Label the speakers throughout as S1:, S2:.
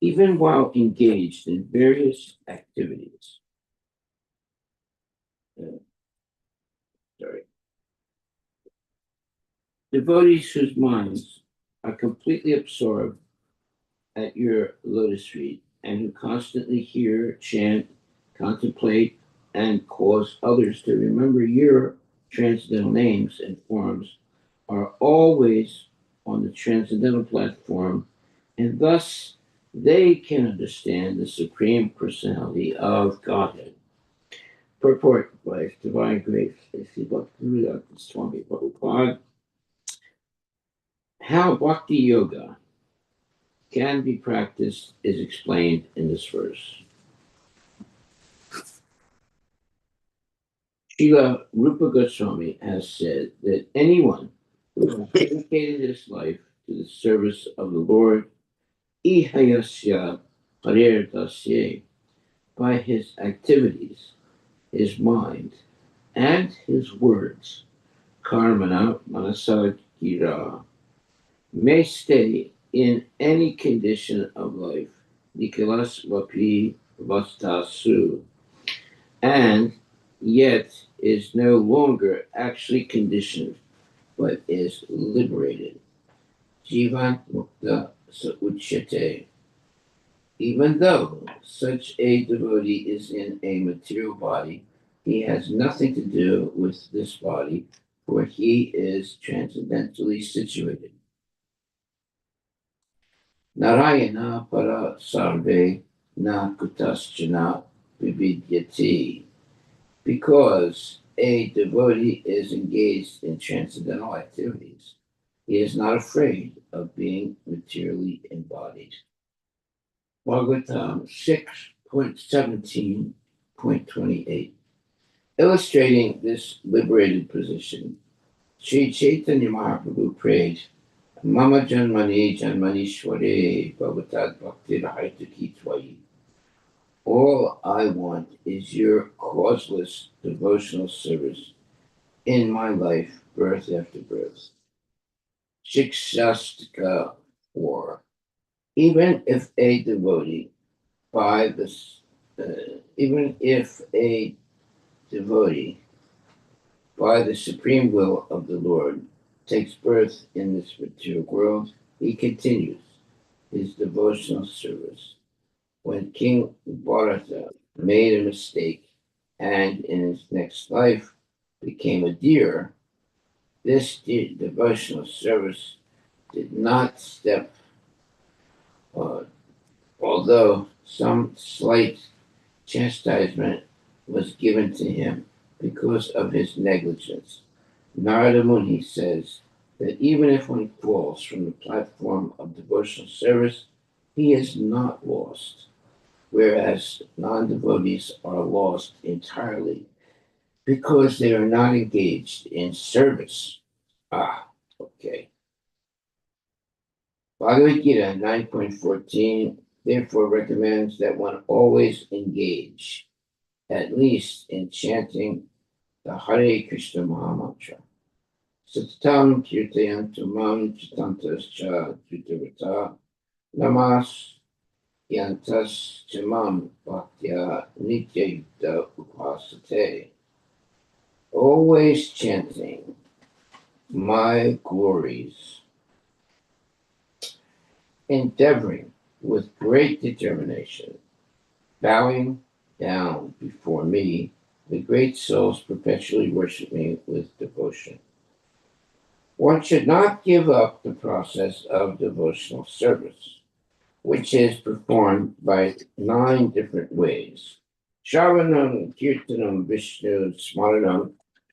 S1: even while engaged in various activities. Uh, sorry. Devotees whose minds are completely absorbed at your lotus feet and who constantly hear, chant, contemplate, and cause others to remember your transcendental names and forms are always on the transcendental platform, and thus they can understand the Supreme Personality of Godhead. Purport by His Divine Grace, A.C. Bhaktivedanta Swami Prabhupada. How Bhakti Yoga can be practiced is explained in this verse. Srila Rupa Goswami has said that anyone who has dedicated his life to the service of the Lord, ihayasya parirtasye, by his activities, his mind, and his words, karmana manasa gira, may stay in any condition of life, nikalas vapi vastasu, and yet is no longer actually conditioned, but is liberated. Jivan mukta sauchyate. Even though such a devotee is in a material body, he has nothing to do with this body, for he is transcendentally situated. Narayana para sarve na kutaschana vividyati. Because a devotee is engaged in transcendental activities, he is not afraid of being materially embodied. Bhagavatam 6.17.28. Illustrating this liberated position, Sri Chaitanya Mahaprabhu prayed, Mama Janmani Janmanishware Bhavatad Bhaktir Haitaki Twai. All I want is your causeless devotional service in my life, birth after birth. Shikshastika 4. Even if a devotee by this, even if a devotee by the supreme will of the Lord takes birth in this material world, he continues his devotional service. When King Bharata made a mistake and in his next life became a deer, this devotional service did not step, although some slight chastisement was given to him because of his negligence. Narada Muni says that even if one falls from the platform of devotional service, he is not lost, whereas non-devotees are lost entirely because they are not engaged in service. Okay. Bhagavad Gita 9.14 therefore recommends that one always engage, at least in chanting the Hare Krishna Mahamantra. Satatam kirtayantu mam chitantas cha jutavata namas yantas chamam bhaktya nitya yukta upasate. Always chanting my glories, endeavoring with great determination, bowing down before me, the great souls perpetually worship me with devotion. One should not give up the process of devotional service, which is performed by 9 different ways. Shravanam, Kirtanam, Vishnu, Smaranam,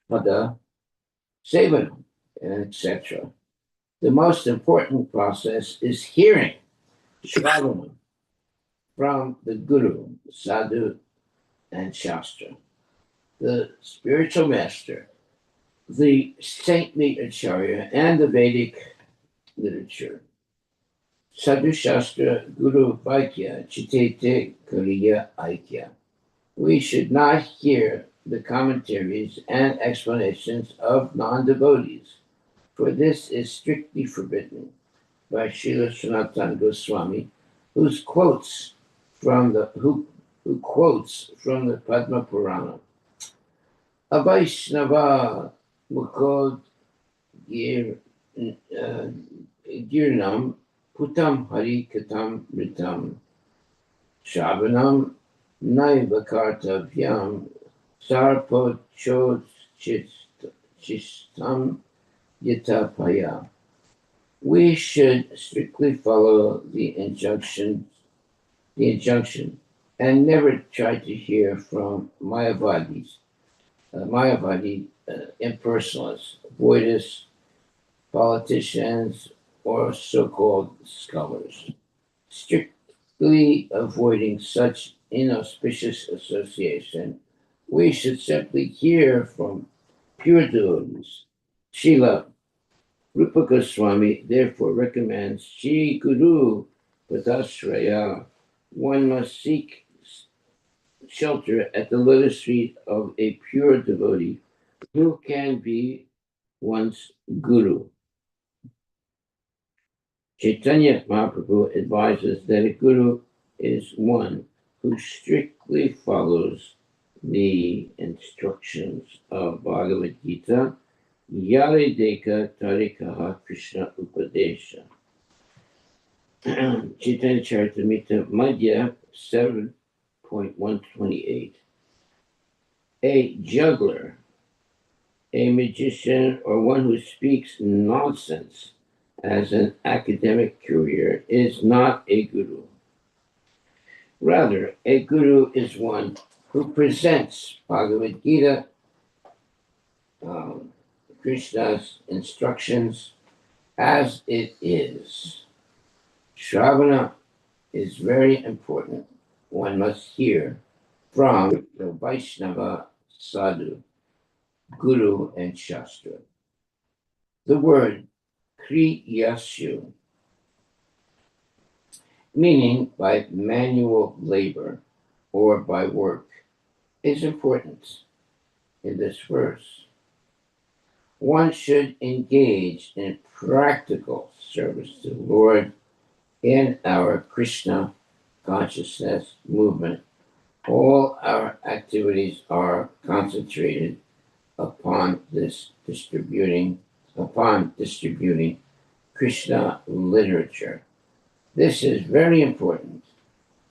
S1: Pada, Sevanam, etc. The most important process is hearing, Shravanam, from the Guru, Sadhu, and Shastra, the spiritual master, the saintly Acharya, and the Vedic literature. Sadhu Shastra Guru Vaikya Chitete Kariya Aikya. We should not hear the commentaries and explanations of non-devotees, for this is strictly forbidden by Srila Sanatana Goswami, who quotes from the Padma Purana. Avaishnava Mukod Gir Girnam Putam Hari Katam Ritam Shabanam Naivakartavyam Sarpo Chod Chistam Yatapaya. We should strictly follow the injunction, and never try to hear from Mayavadi impersonalists, voidists, politicians, or so-called scholars. Strictly avoiding such inauspicious association, we should simply hear from pure devotees. Srila Rupa Goswami therefore recommends Shri Guru Padashraya. One must seek shelter at the lotus feet of a pure devotee who can be one's guru. Chaitanya Mahaprabhu advises that a guru is one who strictly follows the instructions of Bhagavad Gita, Yare Deka Tarikaha Krishna Upadesha. Chaitanya Charitamrita Madhya 7.128. A juggler, a magician, or one who speaks nonsense as an academic career is not a guru. Rather, a guru is one who presents Bhagavad Gita, Krishna's instructions, as it is. Shravana is very important. One must hear from the Vaishnava Sadhu, Guru, and Shastra. The word Kriyashu, meaning by manual labor or by work, is important in this verse. One should engage in practical service to the Lord in our Krishna consciousness movement. All our activities are concentrated upon distributing Krishna literature. This is very important.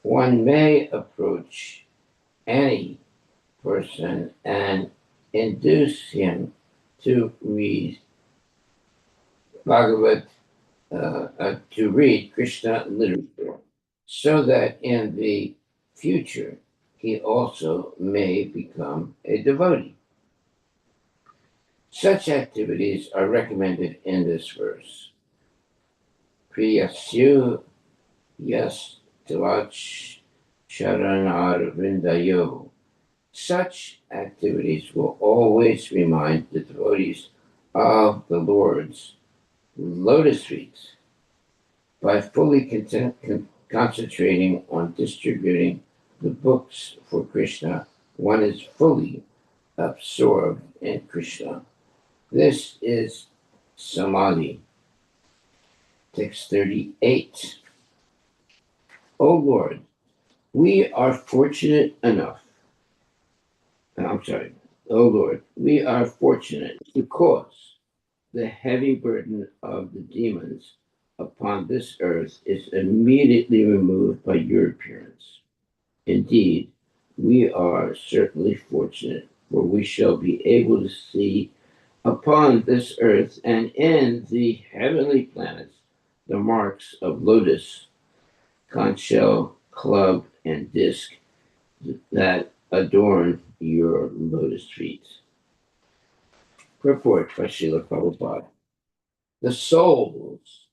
S1: One may approach any person and induce him to read to read Krishna literature, so that in the future he also may become a devotee. Such activities are recommended in this verse. Priyasyu yas tavach charanarvindayo. Such activities will always remind the devotees of the Lord's lotus feet. By fully concentrating on distributing the books for Krishna, one is fully absorbed in Krishna. This is Samadhi. Text 38. O Lord, we are fortunate enough. O Lord, we are fortunate because the heavy burden of the demons upon this earth is immediately removed by your appearance. Indeed, we are certainly fortunate, for we shall be able to see upon this earth and in the heavenly planets the marks of lotus, conch shell, club, and disc that adorn your lotus feet. Purport by Srila Prabhupada. The souls,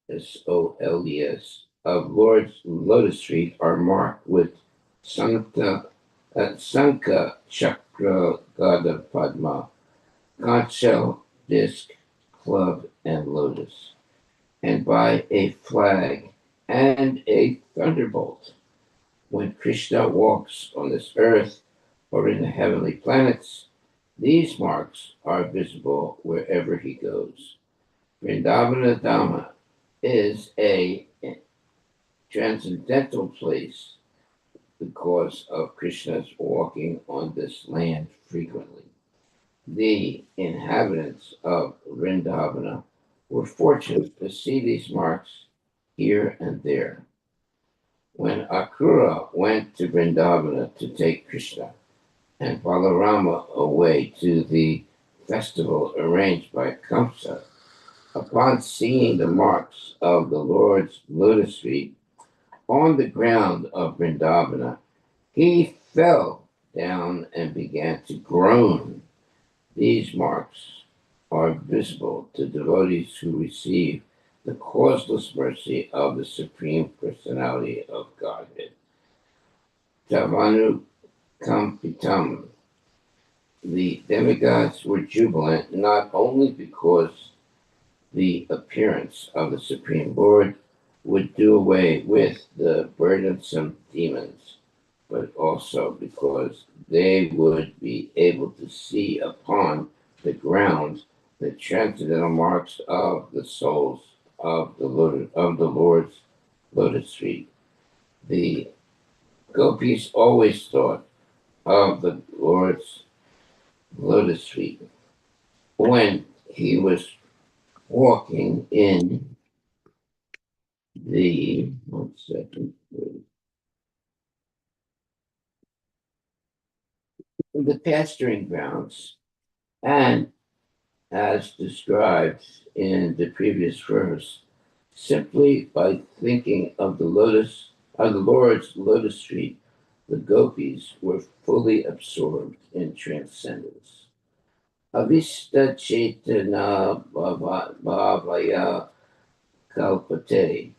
S1: S-O-L-E-S, of Lord's lotus feet are marked with Sankha Chakra Gada Padma, conch shell, disc, club, and lotus, and by a flag and a thunderbolt. When Krishna walks on this earth or in the heavenly planets, these marks are visible wherever he goes. Vrindavana Dhamma is a transcendental place because of Krishna's walking on this land frequently. The inhabitants of Vrindavana were fortunate to see these marks here and there. When Akrura went to Vrindavana to take Krishna and Balarama away to the festival arranged by Kamsa, upon seeing the marks of the Lord's lotus feet on the ground of Vrindavana, he fell down and began to groan. These marks are visible to devotees who receive the causeless mercy of the Supreme Personality of Godhead. Tavanu Kampitam. The demigods were jubilant not only because the appearance of the Supreme Lord would do away with the burdensome demons, but also because they would be able to see upon the ground the transcendental marks of the souls of the Lord's lotus feet. The gopis always thought of the Lord's lotus feet when he was walking in the the pasturing grounds, and as described in the previous verse, simply by thinking of the Lord's lotus feet, the gopis were fully absorbed in transcendence. Avista Chetana Bhavaya Kalpate.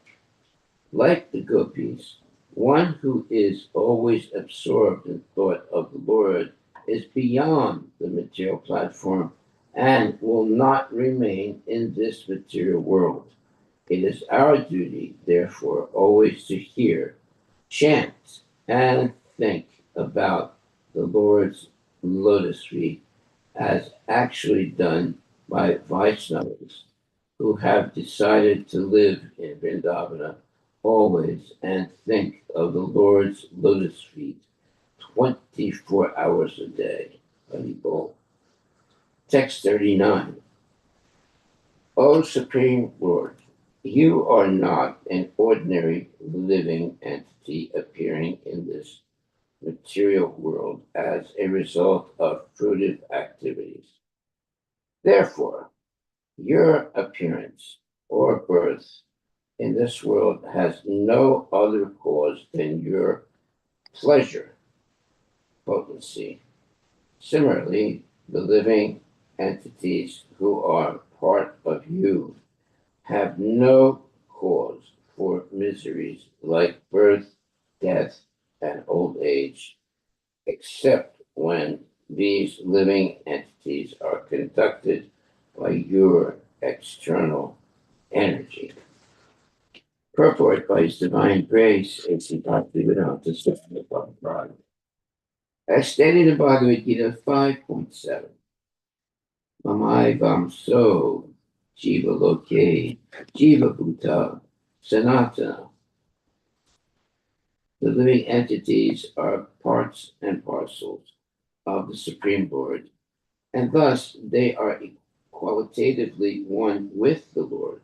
S1: Like the gopis, one who is always absorbed in thought of the Lord is beyond the material platform and will not remain in this material world. It is our duty, therefore, always to hear, chant, and think about the Lord's lotus feet as actually done by Vaishnavas who have decided to live in Vrindavana always and think of the Lord's lotus feet 24 hours a day. Haribol. Text 39. O Supreme Lord, you are not an ordinary living entity appearing in this material world as a result of fruitive activities. Therefore, your appearance or birth in this world has no other cause than your pleasure, potency. Similarly, the living entities who are part of you have no cause for miseries like birth, death, and old age, except when these living entities are conducted by your external energy. Purport by His Divine Grace, A.C. Bhaktivedanta Swami Prabhupada. As stated in Bhagavad Gita 5.7, Mamai Vamso Jiva Loke Jiva Bhuta Sanatana. The living entities are parts and parcels of the Supreme Lord, and thus they are qualitatively one with the Lord.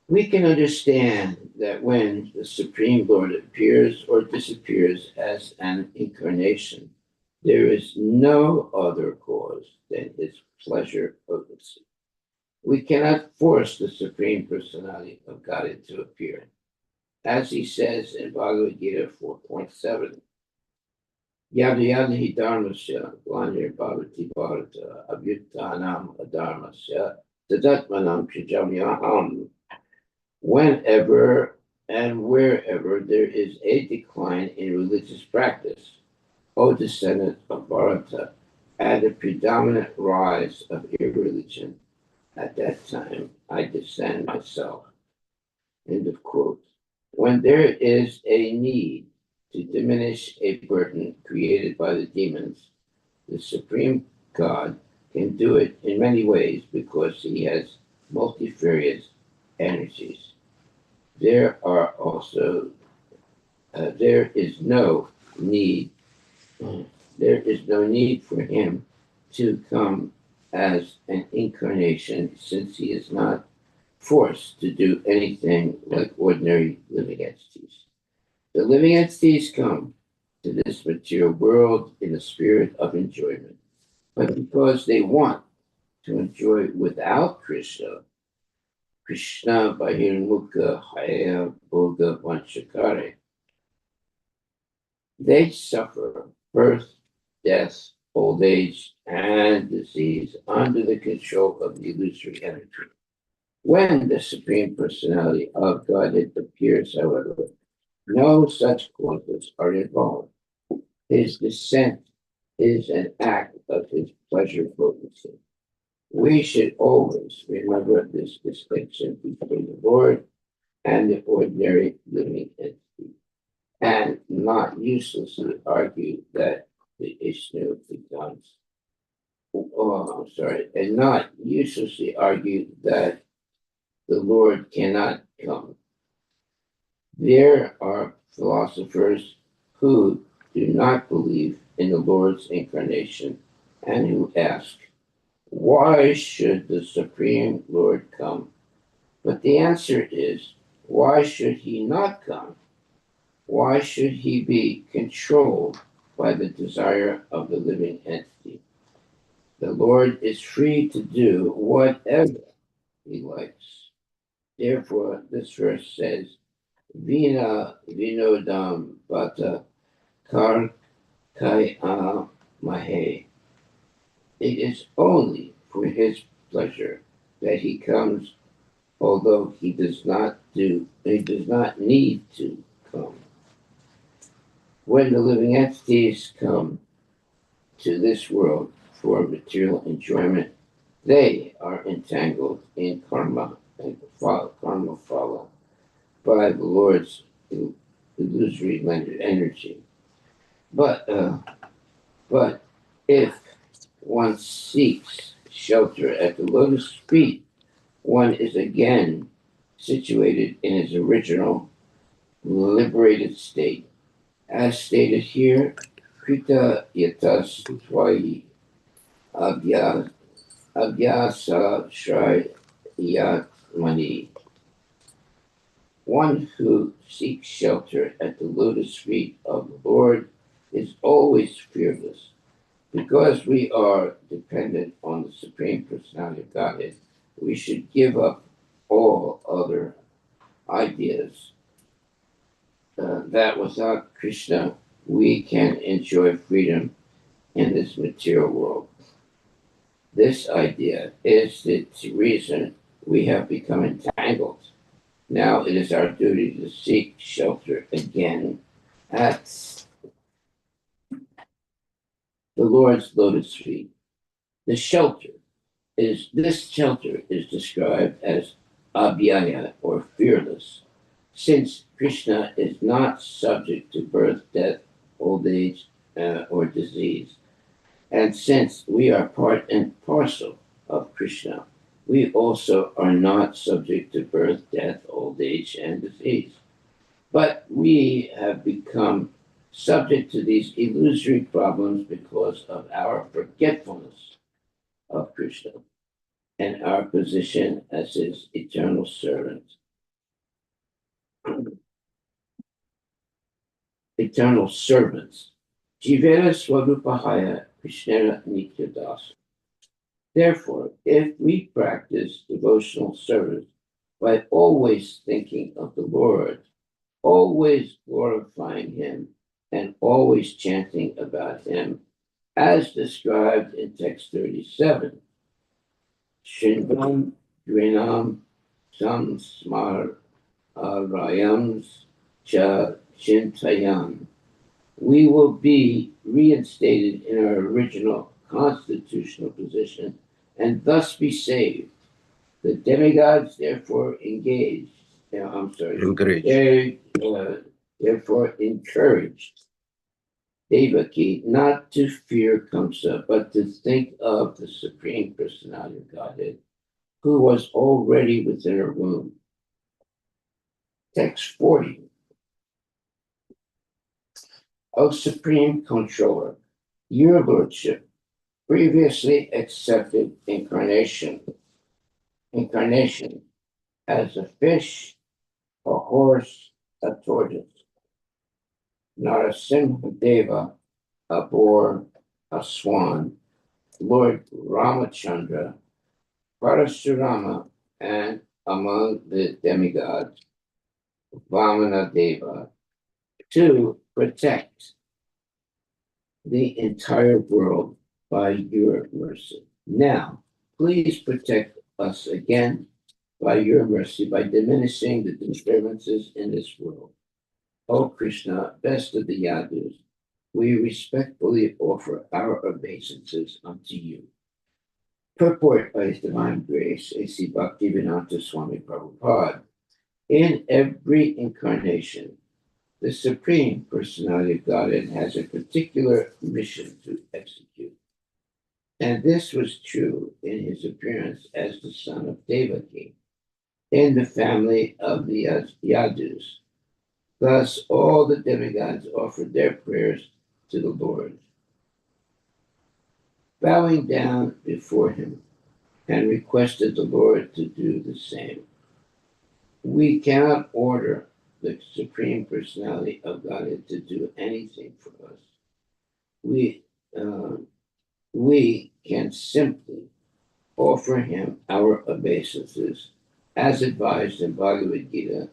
S1: We can understand that when the Supreme Lord appears or disappears as an incarnation, there is no other cause than his pleasure potency. We cannot force the Supreme Personality of Godhead to appear. As he says in Bhagavad Gita 4.7, Yada yada hi dharmasya, glanir bhavati bharata, abhyuttanam adharmasya, tadatmanam krijamyaham. Whenever and wherever there is a decline in religious practice, O descendant of Bharata, and a predominant rise of irreligion, at that time I descend myself. End of quote. When there is a need to diminish a burden created by the demons, the Supreme God can do it in many ways because he has multifarious energies. there are also there is no need there is no need for him to come as an incarnation, since he is not forced to do anything like ordinary living entities. The living entities come to this material world in a spirit of enjoyment, but because they want to enjoy without Krishna, Krishna Bahirmukha Haya Bhoga Vanchakare, they suffer birth, death, old age, and disease under the control of the illusory energy. When the Supreme Personality of Godhead appears, however, no such causes are involved. His descent is an act of his pleasure potency. We should always remember this distinction between the Lord and the ordinary living entity, and not uselessly argue that the Ishnu becomes, and not uselessly argue that the Lord cannot come. There are philosophers who do not believe in the Lord's incarnation and who ask, why should the Supreme Lord come? But the answer is, why should he not come? Why should he be controlled by the desire of the living entity? The Lord is free to do whatever he likes. Therefore, this verse says, Vina vinodam bata kar kaya mahe. It is only for his pleasure that he comes, although he does not need to come. When the living entities come to this world for material enjoyment, they are entangled in karma and karma follow by the Lord's illusory energy. But but if one seeks shelter at the lotus feet, one is again situated in his original liberated state. As stated here, Krita yatas twai abhyasa shray yatmani. One who seeks shelter at the lotus feet of the Lord is always fearless. Because we are dependent on the Supreme Personality of Godhead, we should give up all other ideas that without Krishna we can enjoy freedom in this material world. This idea is the reason we have become entangled. Now it is our duty to seek shelter again at the Lord's lotus feet. The shelter this shelter is described as abhyaya or fearless, since Krishna is not subject to birth, death, old age, or disease. And since we are part and parcel of Krishna, we also are not subject to birth, death, old age, and disease. But we have become subject to these illusory problems because of our forgetfulness of Krishna and our position as his eternal servant. Eternal servants. Jivera Swarupahaya Krishnera Nityadasa. Therefore, if we practice devotional service by always thinking of the Lord, always glorifying him, and always chanting about him, as described in text 37, Shindam Drinam Samsmar Rayams Cha Chintayam, we will be reinstated in our original constitutional position and thus be saved. The demigods therefore therefore encouraged Devaki not to fear Kamsa, but to think of the Supreme Personality of Godhead, who was already within her womb. Text 40. O Supreme Controller, your Lordship previously accepted incarnation as a fish, a horse, a tortoise, Narasimhadeva, a boar, a swan, Lord Ramachandra, Parasurama, and among the demigods, Vamana Deva, to protect the entire world by your mercy. Now, please protect us again by your mercy by diminishing the disturbances in this world. O Krishna, best of the Yadus, we respectfully offer our obeisances unto you. Purport by His Divine Grace, A.C. Bhaktivedanta Swami Prabhupada. In every incarnation, the Supreme Personality of Godhead has a particular mission to execute. And this was true in his appearance as the son of Devaki in the family of the Yadus. Thus, all the demigods offered their prayers to the Lord, bowing down before him, and requested the Lord to do the same. We cannot order the Supreme Personality of Godhead to do anything for us. We can simply offer him our obeisances, as advised in Bhagavad Gita,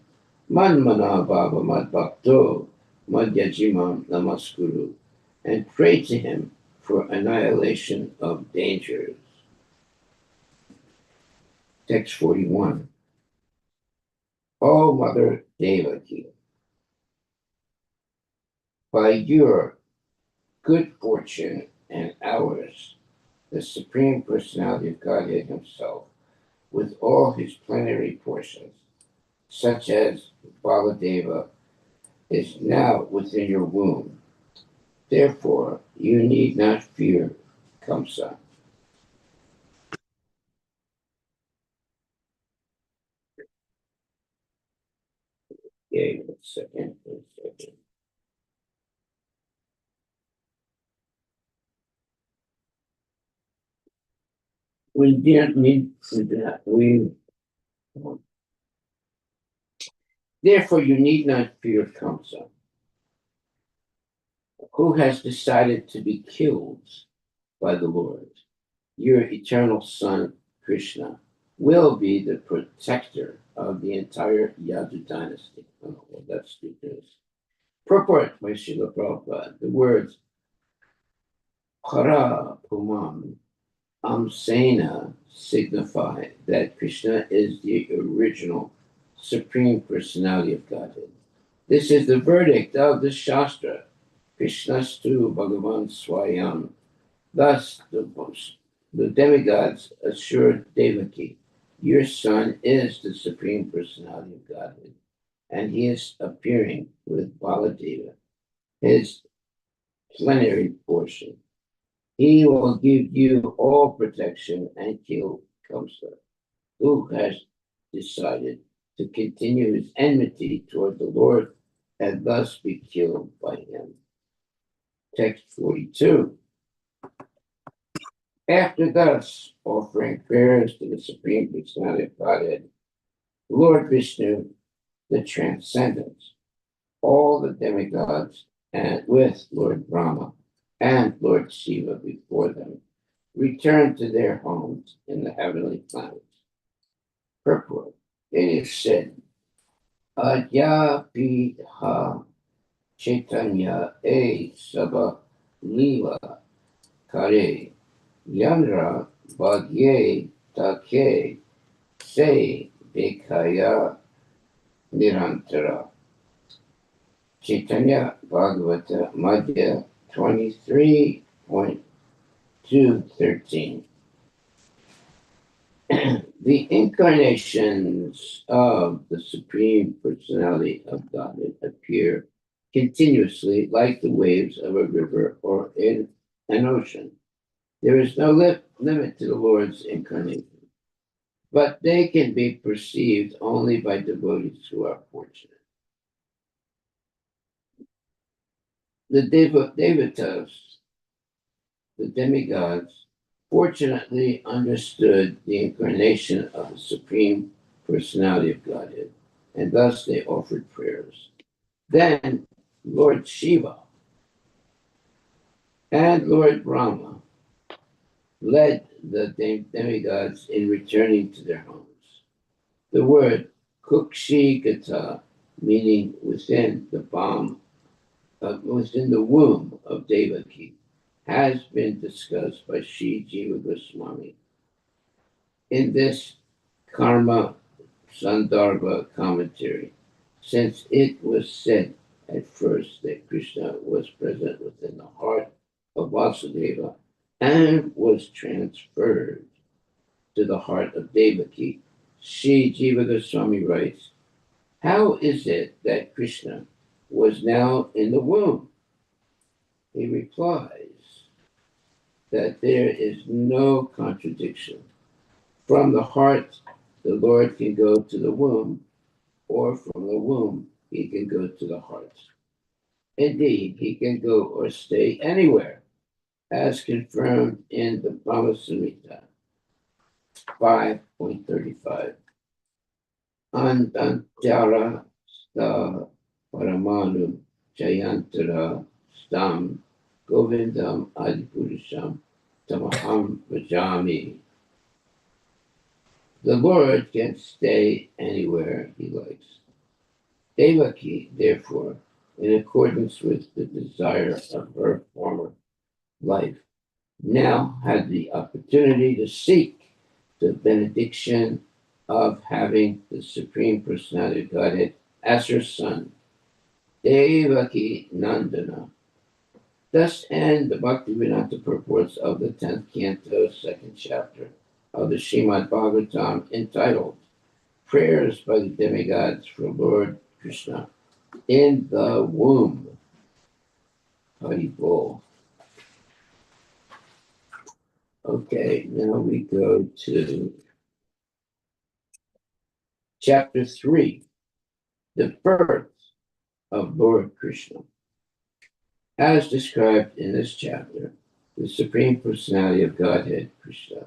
S1: Manmana Bhava Mad Bhakto Madhyajimam Namaskuru, and pray to him for annihilation of dangers. Text 41. O Mother Devaki, by your good fortune and ours, the Supreme Personality of Godhead himself, with all his plenary portions, such as Baladeva, is now within your womb. Therefore, you need not fear Kamsa. Okay, one second. We didn't need that. Therefore, you need not fear Kamsa, who has decided to be killed by the Lord. Your eternal son, Krishna, will be the protector of the entire Yadu dynasty. Oh, well, that's good news. Purport by Srila Prabhupada. The words Para Pumam Amsena signify that Krishna is the original Supreme Personality of Godhead. This is the verdict of the Shastra. Krishnastu Bhagavan Swayam. Thus, the demigods assured Devaki, your son is the Supreme Personality of Godhead, and he is appearing with Baladeva, his plenary portion. He will give you all protection and kill Kamsa, who has decided to continue his enmity toward the Lord and thus be killed by him. Text 42. After thus offering prayers to the Supreme Personality of Godhead, Lord Vishnu, the Transcendence, all the demigods, and with Lord Brahma and Lord Shiva before them, returned to their homes in the heavenly planets. Purport. It is said, Adyapiha Chaitanya E Sabha Lila Kare Yanra Bhagye Take Se Dekaya Nirantara. Chaitanya Bhagavata Madhya 23.213. The incarnations of the Supreme Personality of Godhead appear continuously like the waves of a river or in an ocean. There is no limit to the Lord's incarnation. but they can be perceived only by devotees who are fortunate. The devatas, the demigods, fortunately understood the incarnation of the Supreme Personality of Godhead, and thus they offered prayers. Then Lord Shiva and Lord Brahma led the demigods in returning to their homes. The word Kukshigata, meaning within the womb of Devaki, has been discussed by Sri Jiva Goswami in this Karma Sandarbha commentary, since it was said at first that Krishna was present within the heart of Vasudeva and was transferred to the heart of Devaki. Sri Jiva Goswami writes, how is it that Krishna was now in the womb? He replies that there is no contradiction. From the heart, the Lord can go to the womb, or from the womb, he can go to the heart. Indeed, he can go or stay anywhere, as confirmed in the Brahma Samhita 5.35. Andantara sta paramanu jayantara stam govindam adipurusham tamaham vajami. The Lord can stay anywhere he likes. Devaki, therefore, in accordance with the desire of her former life, now had the opportunity to seek the benediction of having the Supreme Personality of Godhead as her son, Devaki Nandana. Thus end the Bhaktivedanta purports of the 10th canto, 2nd chapter of the Srimad Bhagavatam, entitled Prayers by the Demigods for Lord Krishna in the Womb. Haribol. Okay, now we go to chapter 3, the birth of Lord Krishna. As described in this chapter, the Supreme Personality of Godhead, Krishna,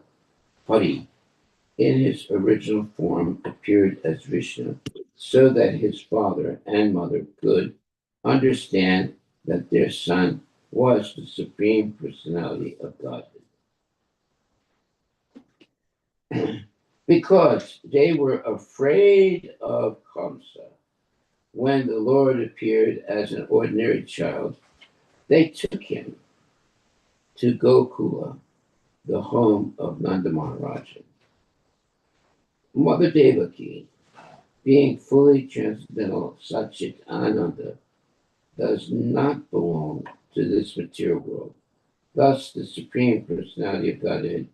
S1: Hari, in his original form appeared as Vishnu, so that his father and mother could understand that their son was the Supreme Personality of Godhead. Because they were afraid of Kamsa, when the Lord appeared as an ordinary child, they took him to Gokula, the home of Nanda Maharaj. Mother Devaki, being fully transcendental Satchit Ananda, does not belong to this material world. Thus, the Supreme Personality of Godhead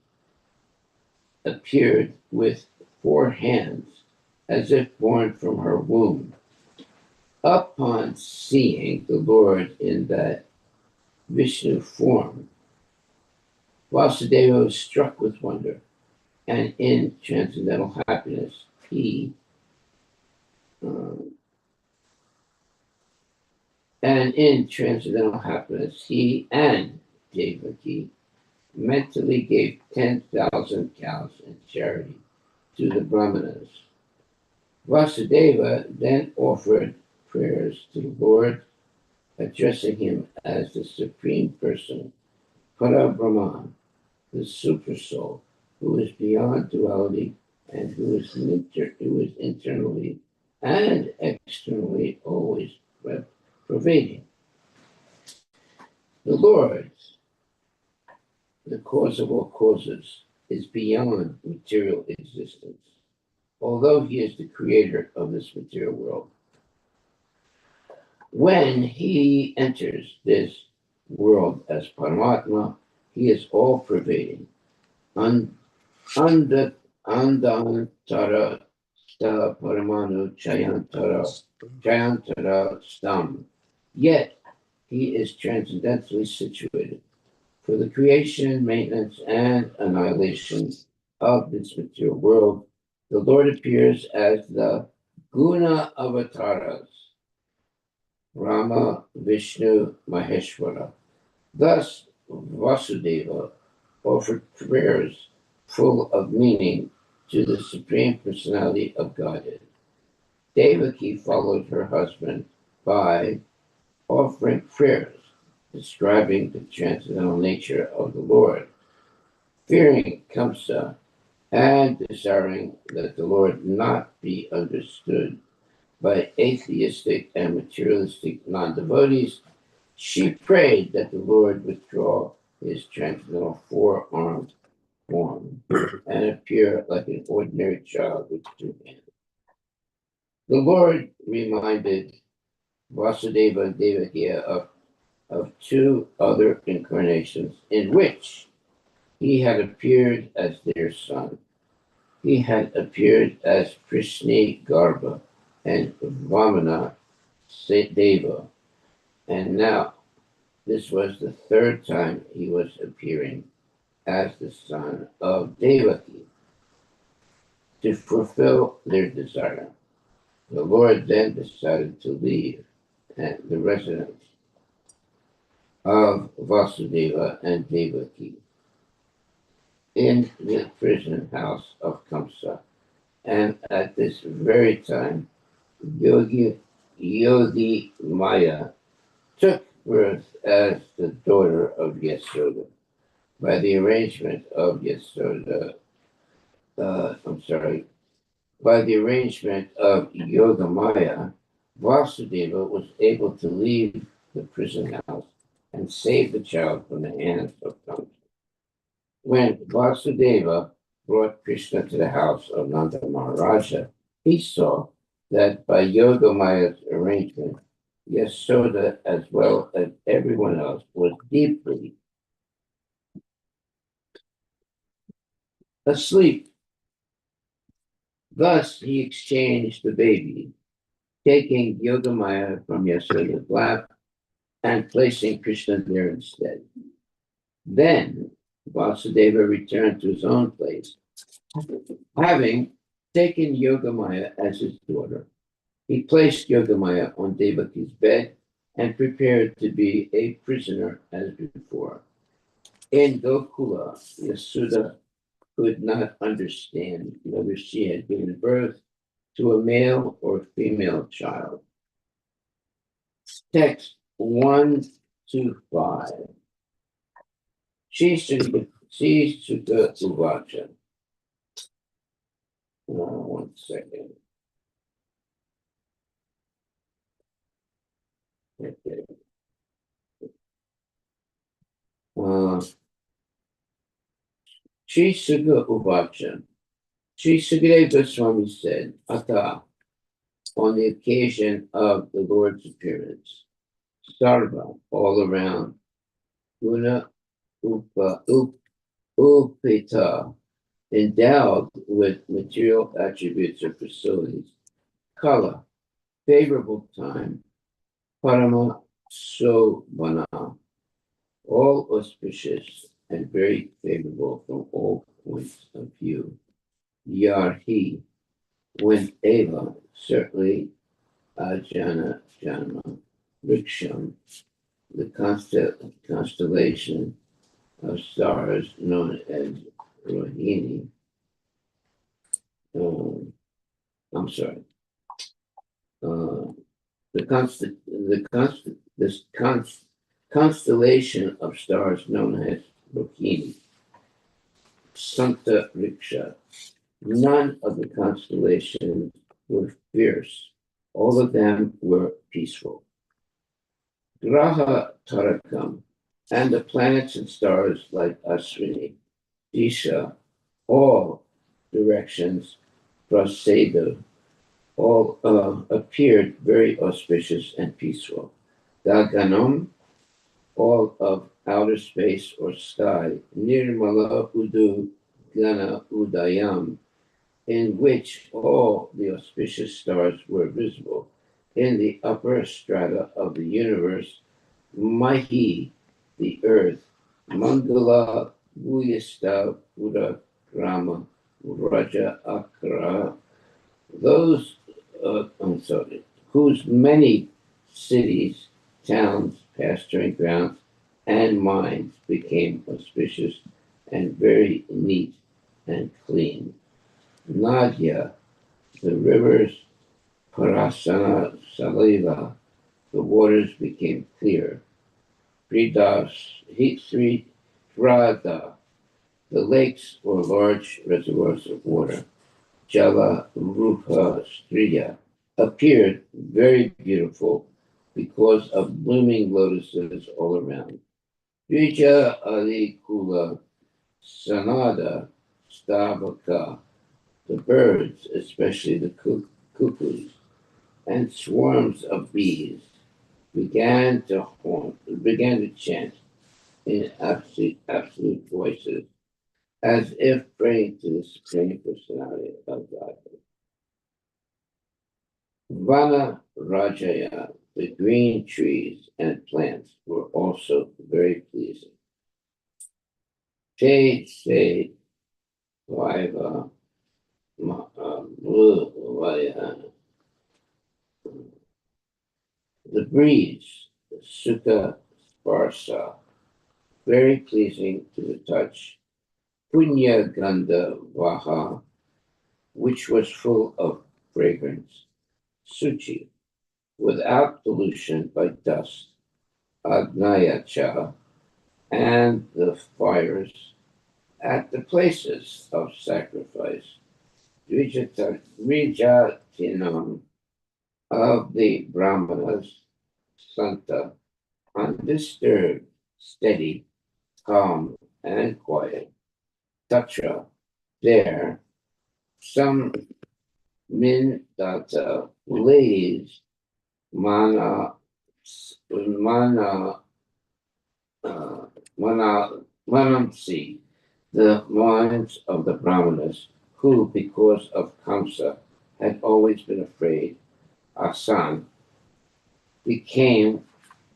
S1: appeared with 4 hands, as if born from her womb. Upon seeing the Lord in that Vishnu form, Vasudeva was struck with wonder, and in transcendental happiness, he and Devaki mentally gave 10,000 cows in charity to the Brahmanas. Vasudeva then offered prayers to the Lord, addressing him as the Supreme Person, Parabrahman, the Super Soul, who is beyond duality and who is internally and externally always pervading. The Lord, the cause of all causes, is beyond material existence, although he is the creator of this material world. When he enters this world as Paramatma, he is all pervading. Andantara sta paramanu chayantara stam. Yet he is transcendentally situated for the creation, maintenance, and annihilation of this material world. the Lord appears as the Guna Avatars, Rama, Vishnu, Maheshwara. Thus, Vasudeva offered prayers full of meaning to the Supreme Personality of Godhead. Devaki followed her husband by offering prayers describing the transcendental nature of the Lord, fearing Kamsa and desiring that the Lord not be understood by atheistic and materialistic non-devotees. She prayed that the Lord withdraw his transcendental four-armed form and appear like an ordinary child with two hands. The Lord reminded Vasudeva and Devaki of two other incarnations in which he had appeared as their son. He had appeared as Krishna Garbha and Vamana Deva, and now this was the third time he was appearing as the son of Devaki to fulfill their desire. The Lord then decided to leave the residence of Vasudeva and Devaki in the prison house of Kamsa. And at this very time, Yogi Maya took birth as the daughter of Yasoda. By the arrangement of Yogamaya, Vasudeva was able to leave the prison house and save the child from the hands of Kamsa. When Vasudeva brought Krishna to the house of Nanda Maharaja, he saw that by Yogamaya's arrangement, Yasoda, as well as everyone else, was deeply asleep. Thus, he exchanged the baby, taking Yogamaya from Yasoda's lap and placing Krishna there instead. Then, Vasudeva returned to his own place, having taken Yogamaya as his daughter. He placed Yogamaya on Devaki's bed and prepared to be a prisoner as before. In Gokula, Yasuda could not understand whether she had given birth to a male or female child. Text 125. Shuka Uvacha. 1 second. Okay. Sri Sukha Uvacha. Sri Sukadeva Goswami said, Ata, on the occasion of the Lord's appearance, Sarva, all around, Guna Upita, endowed with material attributes or facilities, Kala, favorable time, Parama Sobhana, all auspicious and very favorable from all points of view. Yarhi, when Eva, certainly Ajana Janma, Riksham, the constellation of stars known as Rohini. Constellation of stars known as Rohini, Santa Riksha. None of the constellations were fierce. All of them were peaceful. Graha Tarakam, and the planets and stars like Ashwini, Disha, all directions, Praseda, all appeared very auspicious and peaceful. Gaganam, all of outer space or sky, Nirmala Udu Gana Udayam, in which all the auspicious stars were visible. In the upper strata of the universe, Mahi, the earth, Mangala Buyasta Pura Grama Raja Akra, those, whose many cities, towns, pasturing grounds, and mines became auspicious and very neat and clean. Nadia, the rivers Parasana Saliva, the waters became clear. Pridas, Hitri, Rada, the lakes were large reservoirs of water. Java Rupa Striya appeared very beautiful because of blooming lotuses all around. Rija Ali Kula Sanada Stavaka, the birds, especially the cuckoos, and swarms of bees began to chant in absolute voices, as if praying to the Supreme Personality of God. Vana Rajaya, the green trees and plants, were also very pleasing. Shade, shade, Vaiva, the breeze, Sukha Sparsa, very pleasing to the touch. Punya Gandha Vaha, which was full of fragrance. Suchi, without pollution by dust. Agnayacha, and the fires at the places of sacrifice. Vijatinam of the Brahmanas, Santa, undisturbed, steady, calm, and quiet. Tatra, there, some Mindata lays mana mana manamsi, the minds of the Brahmanas, who, because of Kamsa, had always been afraid, Asan, became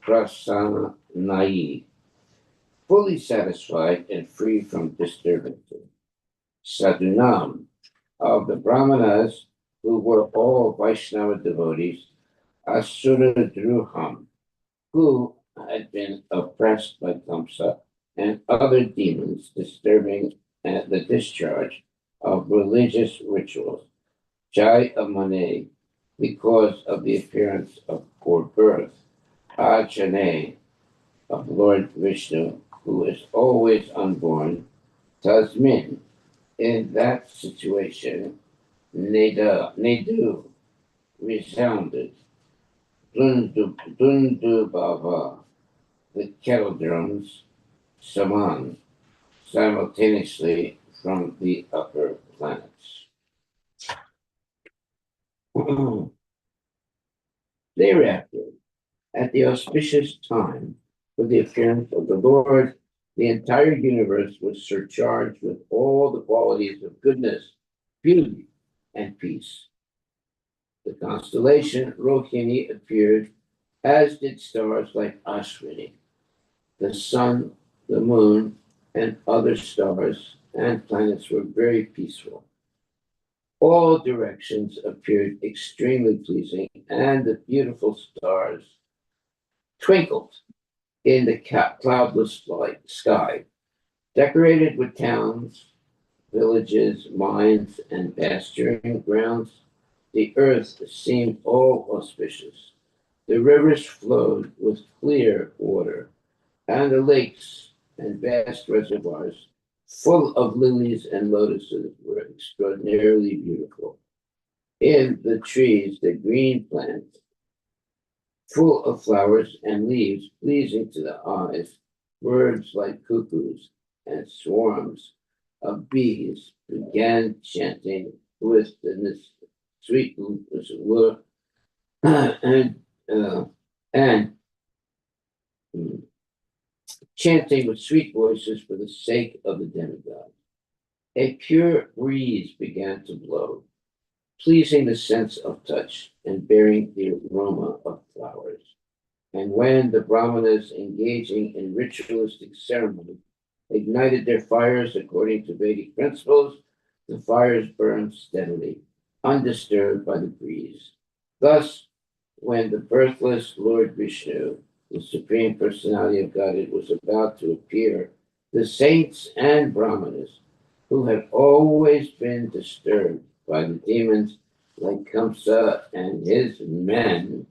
S1: prasanayi, fully satisfied and free from disturbances. Sadhunam, of the Brahmanas, who were all Vaishnava devotees, Asura Druham, who had been oppressed by Kamsa and other demons disturbing the discharge of religious rituals. Jai Amane, because of the appearance of poor birth. Ajane, of Lord Vishnu, who is always unborn. Tasmin, in that situation, Nedu resounded. Dundu Bava, the kettle drums, Saman, simultaneously from the upper planets. Thereafter, at the auspicious time for the appearance of the Lord, the entire universe was surcharged with all the qualities of goodness, beauty, and peace. The constellation Rohini appeared, as did stars like Ashwini, the sun, the moon, and other stars and planets were very peaceful. All directions appeared extremely pleasing, and the beautiful stars twinkled in the cloudless sky, decorated with towns, villages, mines, and pasturing grounds. The earth seemed all auspicious. The rivers flowed with clear water, and the lakes and vast reservoirs full of lilies and lotuses were extraordinarily beautiful. In the trees, the green plants, full of flowers and leaves pleasing to the eyes, birds like cuckoos and swarms of bees began chanting with the sweet and and chanting with sweet voices for the sake of the demigod. A pure breeze began to blow, pleasing the sense of touch and bearing the aroma of flowers. And when the Brahmanas engaging in ritualistic ceremony ignited their fires according to Vedic principles, the fires burned steadily, undisturbed by the breeze. Thus, when the birthless Lord Vishnu, the Supreme Personality of Godhead, was about to appear, the saints and Brahmanas, who had always been disturbed by the demons like Kamsa and his men,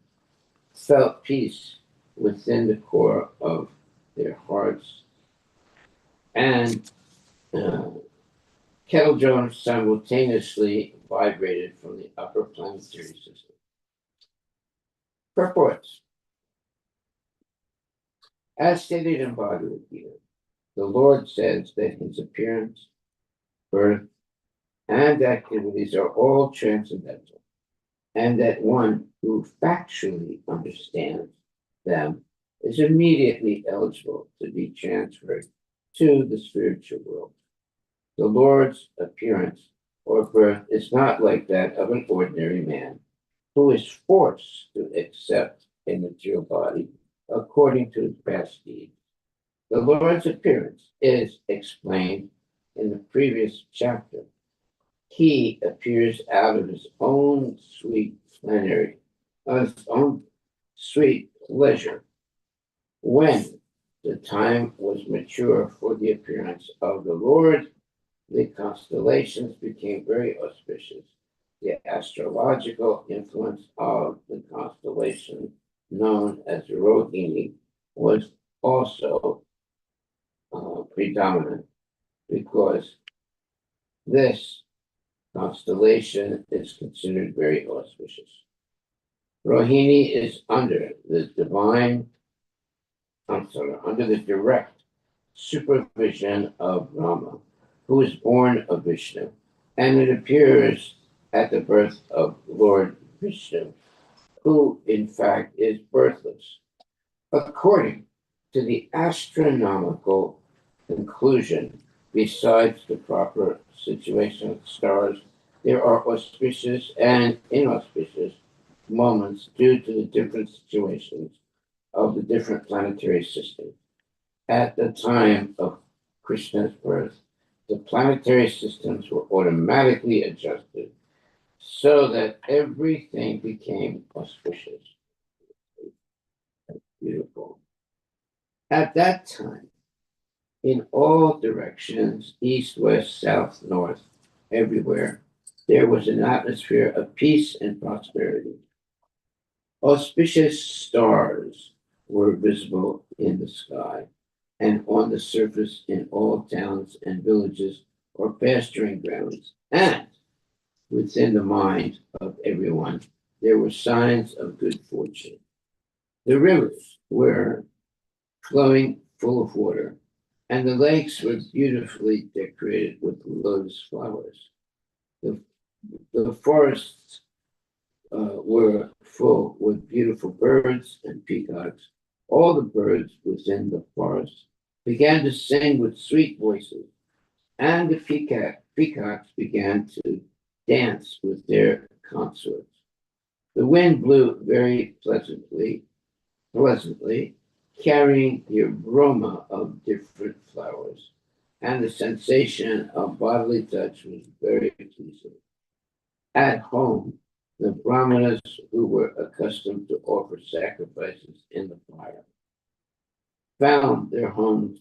S1: felt peace within the core of their hearts, and uh, kettle drums simultaneously vibrated from the upper planetary system. Purports. As stated in Bhagavad Gita, the Lord says that his appearance, birth, and activities are all transcendental, and that one who factually understands them is immediately eligible to be transferred to the spiritual world. The Lord's appearance or birth is not like that of an ordinary man who is forced to accept a material body according to his past deeds. The Lord's appearance is explained in the previous chapter. He appears out of his own sweet plenary, of his own sweet pleasure. When the time was mature for the appearance of the Lord, the constellations became very auspicious. The astrological influence of the constellation known as Rohini was also predominant because this constellation is considered very auspicious. Rohini is under the direct supervision of Rama, who is born of Vishnu, and it appears at the birth of Lord Vishnu, who in fact is birthless. According to the astronomical conclusion, besides the proper situation of the stars, there are auspicious and inauspicious moments due to the different situations of the different planetary systems. At the time of Krishna's birth, the planetary systems were automatically adjusted so that everything became auspicious. Beautiful. At that time, in all directions, east, west, south, north, everywhere, there was an atmosphere of peace and prosperity. Auspicious stars were visible in the sky and on the surface in all towns and villages or pasturing grounds, and within the mind of everyone, there were signs of good fortune. The rivers were flowing full of water, and the lakes were beautifully decorated with lotus flowers. The forests were full with beautiful birds and peacocks. All the birds within the forest began to sing with sweet voices, and the peacocks began to dance with their consorts. The wind blew very pleasantly, carrying the aroma of different flowers, and the sensation of bodily touch was very pleasing. At home, the Brahmanas who were accustomed to offer sacrifices in the fire found their homes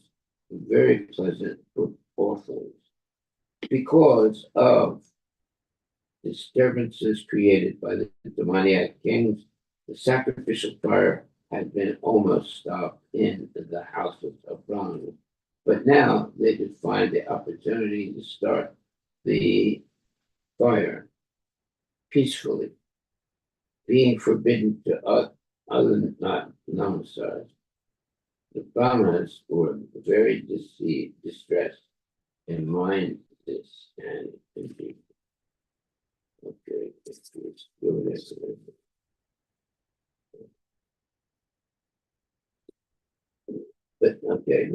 S1: very pleasant for offerings because of disturbances created by the demoniac kings. The sacrificial fire had been almost stopped in the houses of Brahmana, but now they could find the opportunity to start the fire peacefully, being forbidden to other not namaskars. The Brahmanas were very distressed in mind this and indeed. Okay, let's go this way. But okay,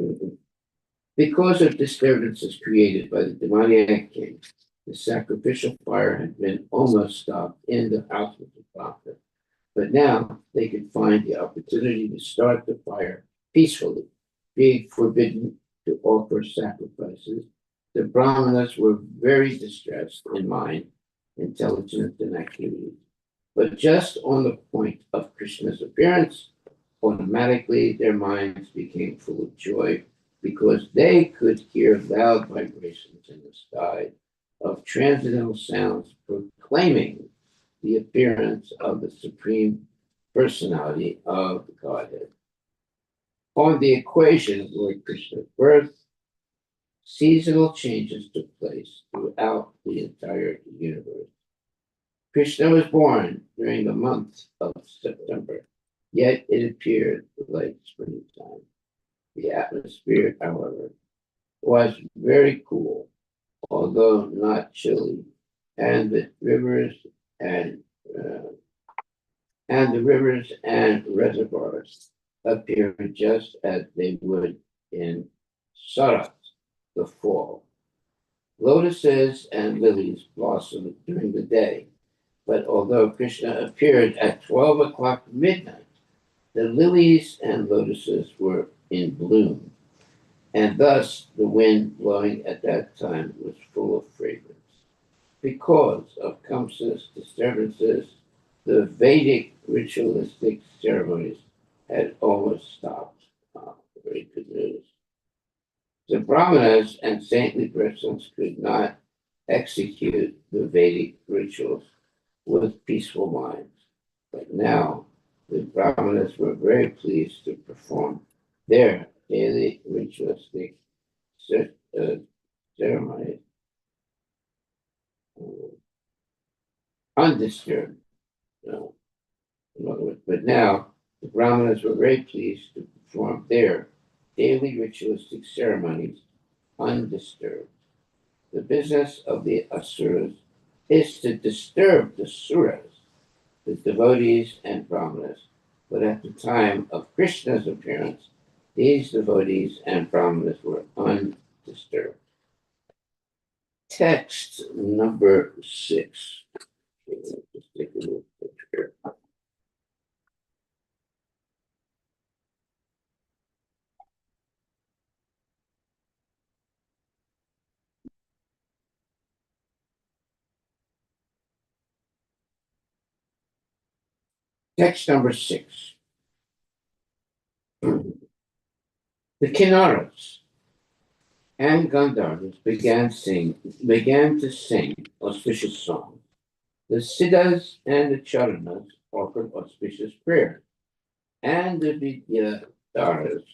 S1: because of disturbances created by the demoniac king, the sacrificial fire had been almost stopped in the house of the prophet. But now they could find the opportunity to start the fire peacefully, being forbidden to offer sacrifices The Brahmanas were very distressed in mind, intelligence, and activity. But just on the point of Krishna's appearance, automatically their minds became full of joy because they could hear loud vibrations in the sky of transcendental sounds proclaiming the appearance of the Supreme Personality of the Godhead. On the equation of Lord Krishna's birth, seasonal changes took place throughout the entire universe. Krishna was born during the month of September, yet it appeared like springtime. The atmosphere, however, was very cool, although not chilly, and the rivers and uh, reservoirs appeared just as they would in Sarat, the fall. Lotuses and lilies blossomed during the day, but although Krishna appeared at 12 o'clock midnight, the lilies and lotuses were in bloom, and thus the wind blowing at that time was full of fragrance. Because of Kamsa's disturbances, the Vedic ritualistic ceremonies had almost stopped. Very good news. The Brahmanas and saintly persons could not execute the Vedic rituals with peaceful minds. But now the Brahmanas were very pleased to perform their daily ritualistic ceremonies undisturbed. In other words, but now the Brahmanas were very pleased to perform their daily ritualistic ceremonies undisturbed. The business of the Asuras is to disturb the Suras, the devotees and Brahmanas. But at the time of Krishna's appearance, these devotees and Brahmanas were undisturbed. Text number 6. Let's take a look here. Text number 6. The Kinnaras and Gandharvas began to sing auspicious songs. The Siddhas and the Charanas offered auspicious prayers, and the Vidyadharas,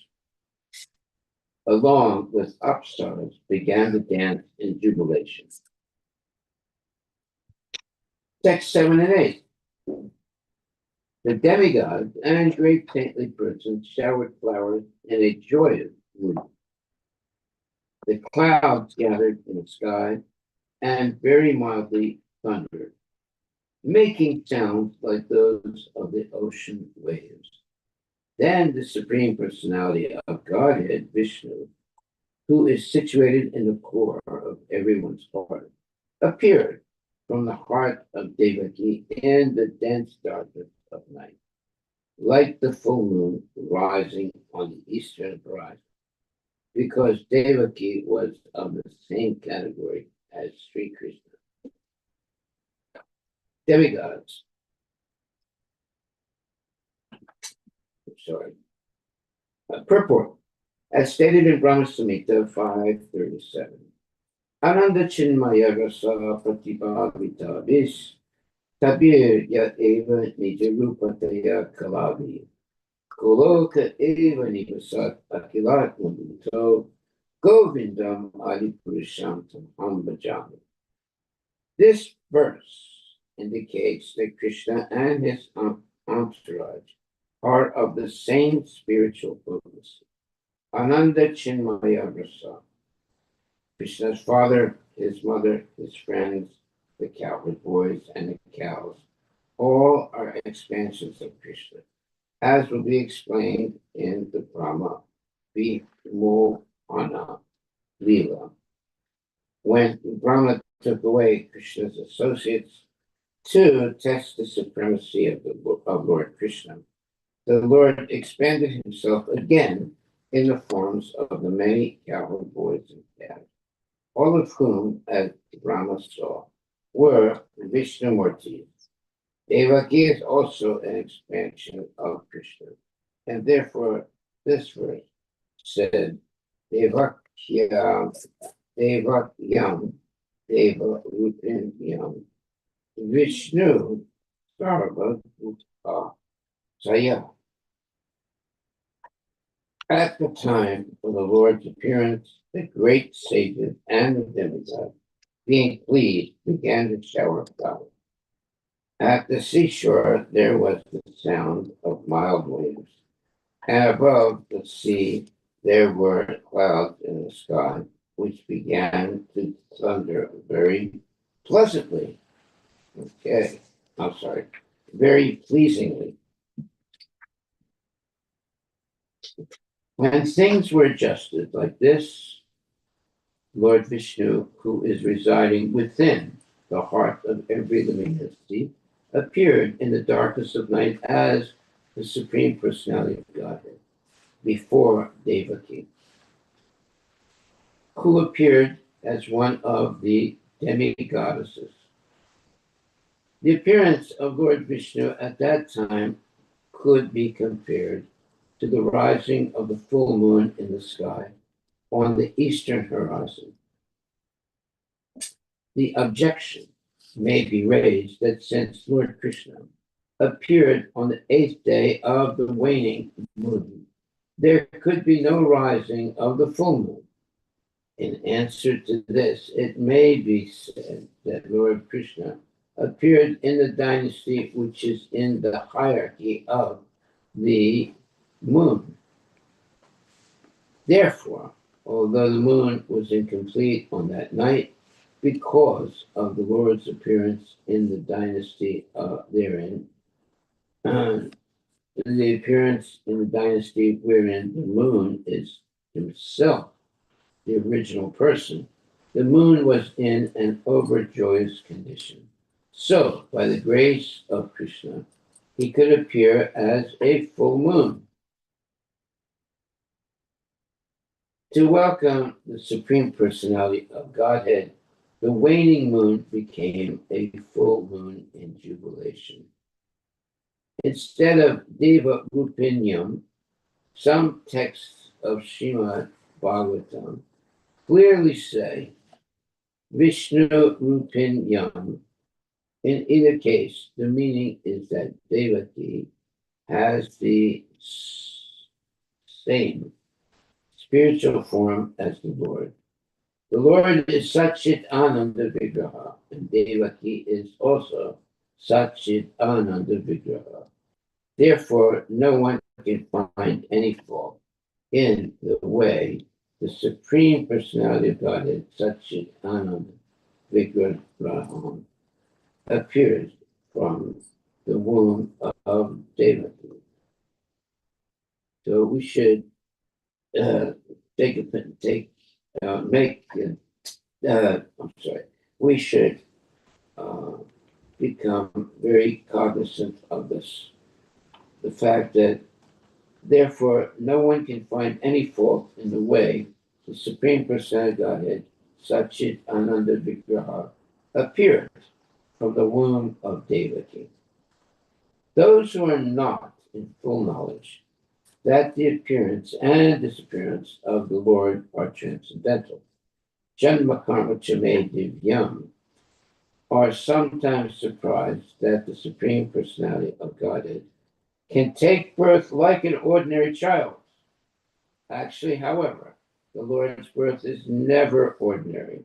S1: along with Apsaras, began to dance in jubilation. Text 7 and 8. The demigods and great saintly persons showered flowers in a joyous mood. The clouds gathered in the sky and very mildly thundered, making sounds like those of the ocean waves. Then the Supreme Personality of Godhead, Vishnu, who is situated in the core of everyone's heart, appeared from the heart of Devaki in the dense darkness of night, like the full moon rising on the eastern horizon, because Devaki was of the same category as Sri Krishna. Demigods. Purport. As stated in Brahma Samhita 537. Ananda Chinmaya Rasa Pratibhavita Vis Tabir Ya Eva Nijarupataya Kalavi Goloka Eva Nivasat Akilat Mudito Govindam Adipurisham Tam Bhajami. This verse indicates that Krishna and his entourage are of the same spiritual potency. Ananda Chinmaya Rasa. Krishna's father, his mother, his friends, the cowherd boys, and the cows, all are expansions of Krishna, as will be explained in the Brahma Vimohana Leela. When Brahma took away Krishna's associates to test the supremacy of Lord Krishna, the Lord expanded himself again in the forms of the many cowherd boys and calves. all of whom, as Brahma saw, were Vishnumurtis. Devaki is also an expansion of Krishna, and therefore this verse said, Devakyam, Devakyam, Deva Rupinyam, Vishnu, Sarva Bhuta Saya. At the time of the Lord's appearance, the great sages and the demigods, being pleased, began to shower flowers. At the seashore, there was the sound of mild waves, and above the sea, there were clouds in the sky, which began to thunder very pleasantly. Okay, I'm sorry, very pleasingly. When things were adjusted like this, Lord Vishnu, who is residing within the heart of every living entity, appeared in the darkness of night as the Supreme Personality of Godhead before Devaki, who appeared as one of the demigoddesses. The appearance of Lord Vishnu at that time could be compared to the rising of the full moon in the sky on the eastern horizon. The objection may be raised that since Lord Krishna appeared on the 8th day of the waning moon, there could be no rising of the full moon. In answer to this, it may be said that Lord Krishna appeared in the dynasty which is in the hierarchy of the moon. Therefore, although the moon was incomplete on that night, because of the Lord's appearance in the dynasty therein, the appearance in the dynasty wherein the moon is himself the original person, the moon was in an overjoyous condition. So, by the grace of Krishna, he could appear as a full moon. To welcome the Supreme Personality of Godhead, the waning moon became a full moon in jubilation. Instead of Deva Rupinyam, some texts of Srimad Bhagavatam clearly say Vishnu Rupinyam. In either case, the meaning is that Devaki has the same spiritual form as the Lord. The Lord is Satchit Ananda Vigraha, and Devaki is also Satchit Ananda Vigraha. Therefore, no one can find any fault in the way the Supreme Personality of Godhead, Satchit Ananda Vigraha, appears from the womb of Devaki. So we should we should become very cognizant of this. The fact that, therefore, no one can find any fault in the way the Supreme Personality of Godhead, Satchit Ananda Vigraha, appeared from the womb of Devaki. Those who are not in full knowledge that the appearance and disappearance of the Lord are transcendental, Janma Karma Chame Divyam, are sometimes surprised that the Supreme Personality of Godhead can take birth like an ordinary child. Actually, however, the Lord's birth is never ordinary.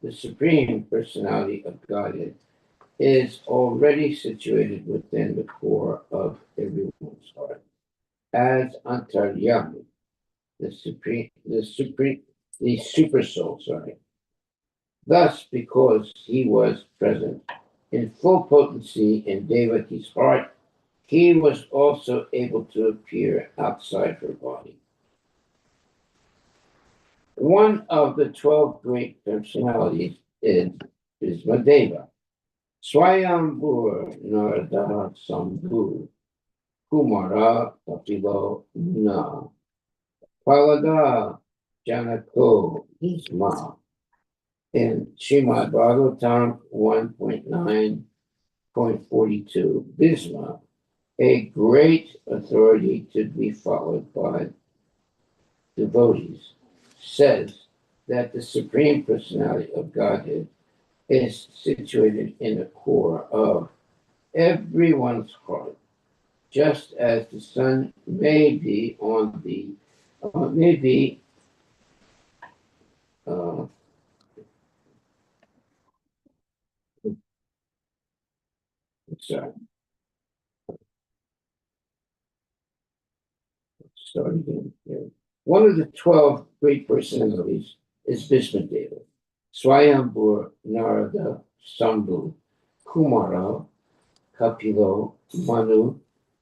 S1: The Supreme Personality of Godhead is already situated within the core of everyone's heart as Antaryami, the super soul, Thus, because he was present in full potency in Devaki's heart, he was also able to appear outside her body. One of the 12 great personalities is Madeva. Swayambur Narada Sambhu Kumara Kapilo Na, Palada Janako Isma, In Srimad Bhagavatam 1.9.42, Bhisma, a great authority to be followed by devotees, says that the Supreme Personality of Godhead is situated in the core of everyone's heart, just as the sun may be on the may be uh, sorry, start again here. One of the 12 great personalities is Bhismadeva, Swayambur Narada Sambhu, Kumara, Kapilo, Manu,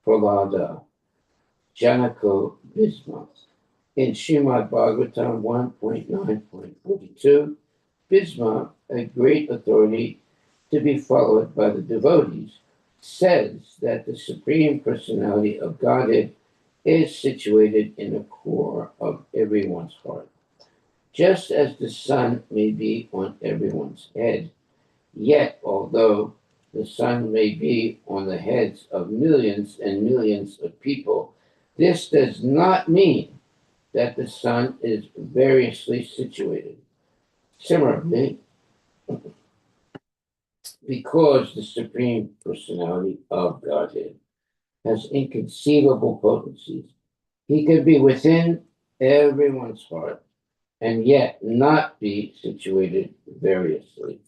S1: Prahlada, Janako, Bhisma. In Srimad Bhagavatam 1.9.42, Bhisma, a great authority to be followed by the devotees, says that the Supreme Personality of Godhead is situated in the core of everyone's heart. Just as the sun may be on everyone's head, yet although the sun may be on the heads of millions and millions of people, this does not mean that the sun is variously situated. Similarly, because the Supreme Personality of Godhead has inconceivable potencies, he can be within everyone's heart and yet not be situated variously.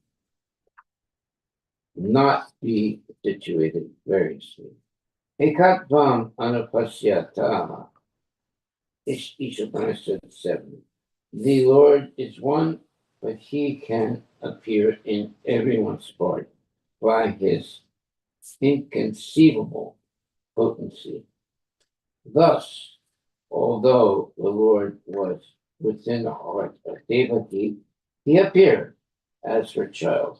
S1: Not be situated variously. Ekatvam anapasyata, Ishopanishad 7. The Lord is one, but he can appear in everyone's heart by his inconceivable potency. Thus, although the Lord was within the heart of Devaki, he appeared as her child,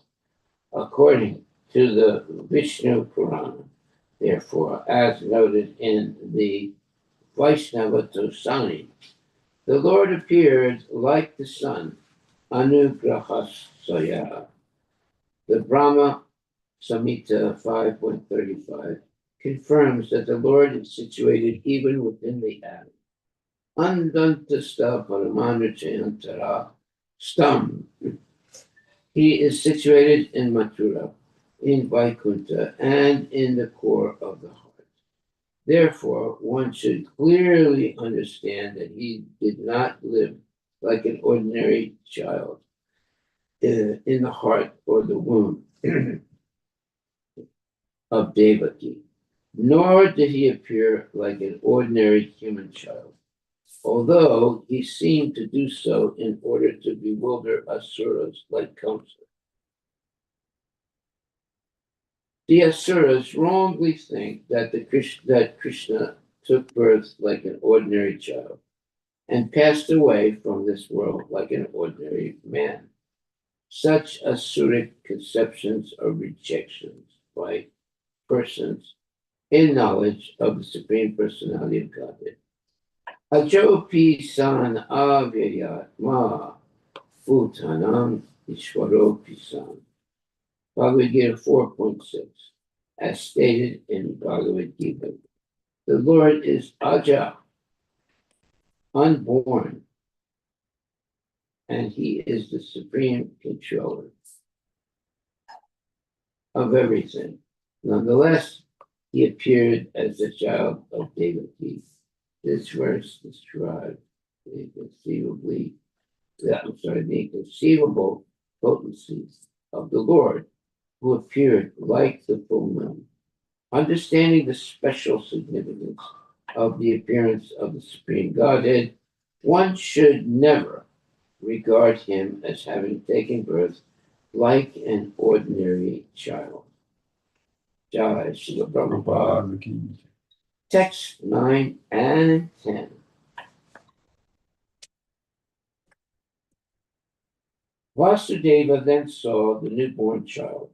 S1: according to the Vishnu Purana. Therefore, as noted in the Vaishnava Tosani, the Lord appeared like the sun, Anugrahasaya. The Brahma Samhita 5.35 confirms that the Lord is situated even within the atom. Andantasta Paramanuchayantara Stam. He is situated in Mathura, in Vaikuntha, and in the core of the heart. Therefore, one should clearly understand that he did not live like an ordinary child in the heart or the womb of Devaki, nor did he appear like an ordinary human child, although he seemed to do so in order to bewilder asuras like Kamsa. The asuras wrongly think that Krishna took birth like an ordinary child and passed away from this world like an ordinary man. Such asuric conceptions are rejections by persons in knowledge of the Supreme Personality of Godhead. Ajopi san avyayat ma bhutanam ishvaropi san. Bhagavad Gita 4.6, as stated in Bhagavad Gita. The Lord is Aja, unborn, and he is the supreme controller of everything. Nonetheless, he appeared as the child of Devaki. This verse describes the inconceivable potencies of the Lord, who appeared like the full moon. Understanding the special significance of the appearance of the Supreme Godhead, one should never regard him as having taken birth like an ordinary child. Jai Srila Prabhupada. Text 9 and 10. Vasudeva then saw the newborn child,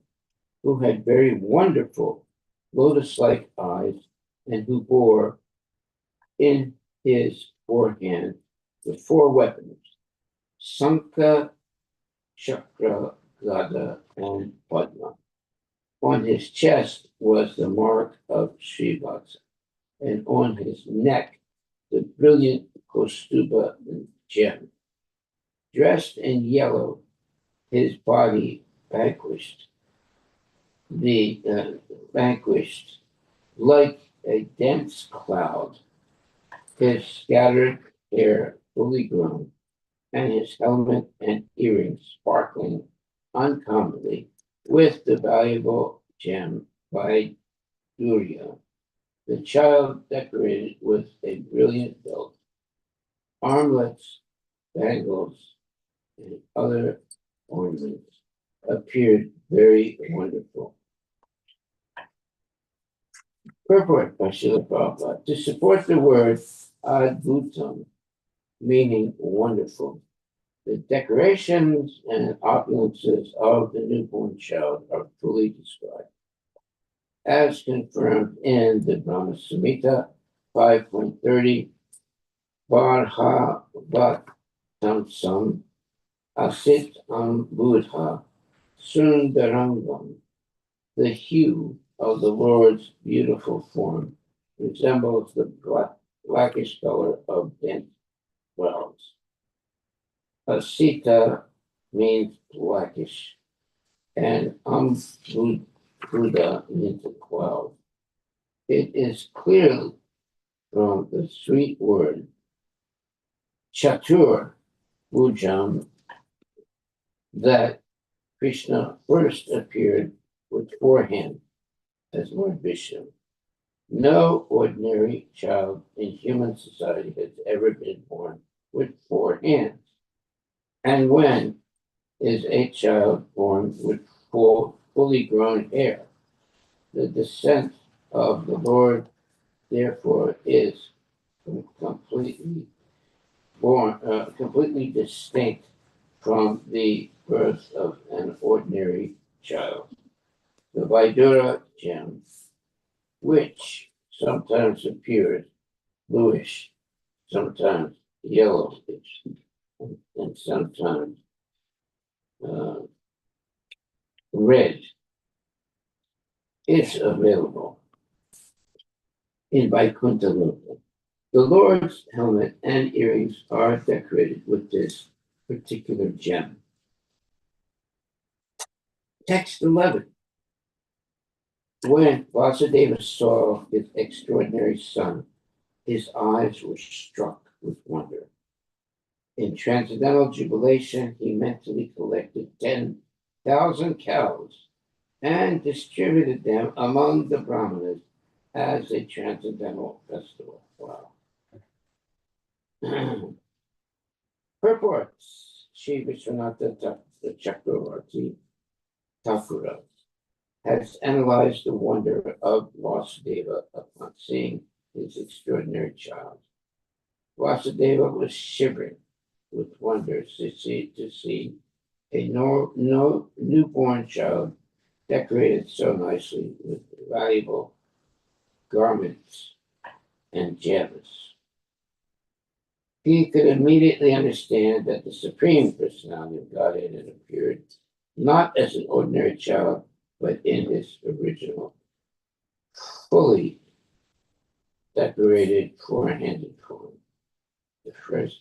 S1: who had very wonderful lotus-like eyes and who bore in his forehand the four weapons, Sankha, Chakra, Gada, and Padma. On his chest was the mark of Srivatsa, and on his neck the brilliant Kostuba gem. Dressed in yellow, his body the vanquished like a dense cloud, his scattered hair fully grown, and his helmet and earrings sparkling uncommonly with the valuable gem by Durya. The child decorated with a brilliant belt, armlets, bangles, and other ornaments appeared very wonderful. Purport by Srila Prabhupada. To support the word Adbhutam, meaning wonderful, the decorations and opulences of the newborn child are fully described, as confirmed in the Brahma Samhita 5.30, Bharhavatam Sam Asit Buddha Sundarangam. The hue of the Lord's beautiful form resembles the blackish color of dense clouds. Asita means blackish, and Buddha means a cloud. It is clear from the sweet word Chatur Bhujam that Krishna first appeared with four hands as Lord Vishnu. No ordinary child in human society has ever been born with four hands. And when is a child born with fully grown hair? The descent of the Lord, therefore, is completely completely distinct from the birth of an ordinary child. The Vaidura gem, which sometimes appears bluish, sometimes yellowish, and sometimes red, is available in Vaikuntha Loka. The Lord's helmet and earrings are decorated with this particular gem. Text 11. When Vasudeva saw his extraordinary son, his eyes were struck with wonder. In transcendental jubilation, he mentally collected 10,000 cows and distributed them among the Brahmanas as a transcendental festival. Wow. Purports. Sri Vishwanatha Chakravarti Thakura has analyzed the wonder of Vasudeva upon seeing his extraordinary child. Vasudeva was shivering with wonder to see a newborn child decorated so nicely with valuable garments and gems. He could immediately understand that the Supreme Personality of Godhead had appeared not as an ordinary child, but in his original, fully decorated four-handed form. The first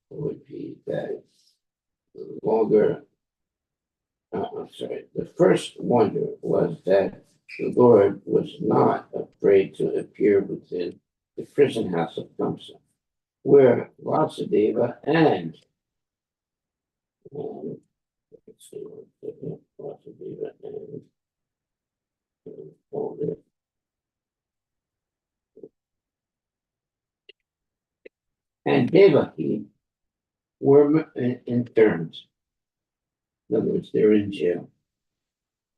S1: would be that the first wonder was that the Lord was not afraid to appear within the prison house of Kamsa, where Vasudeva and Vasudeva and Devaki were interned. In other words, they're in jail.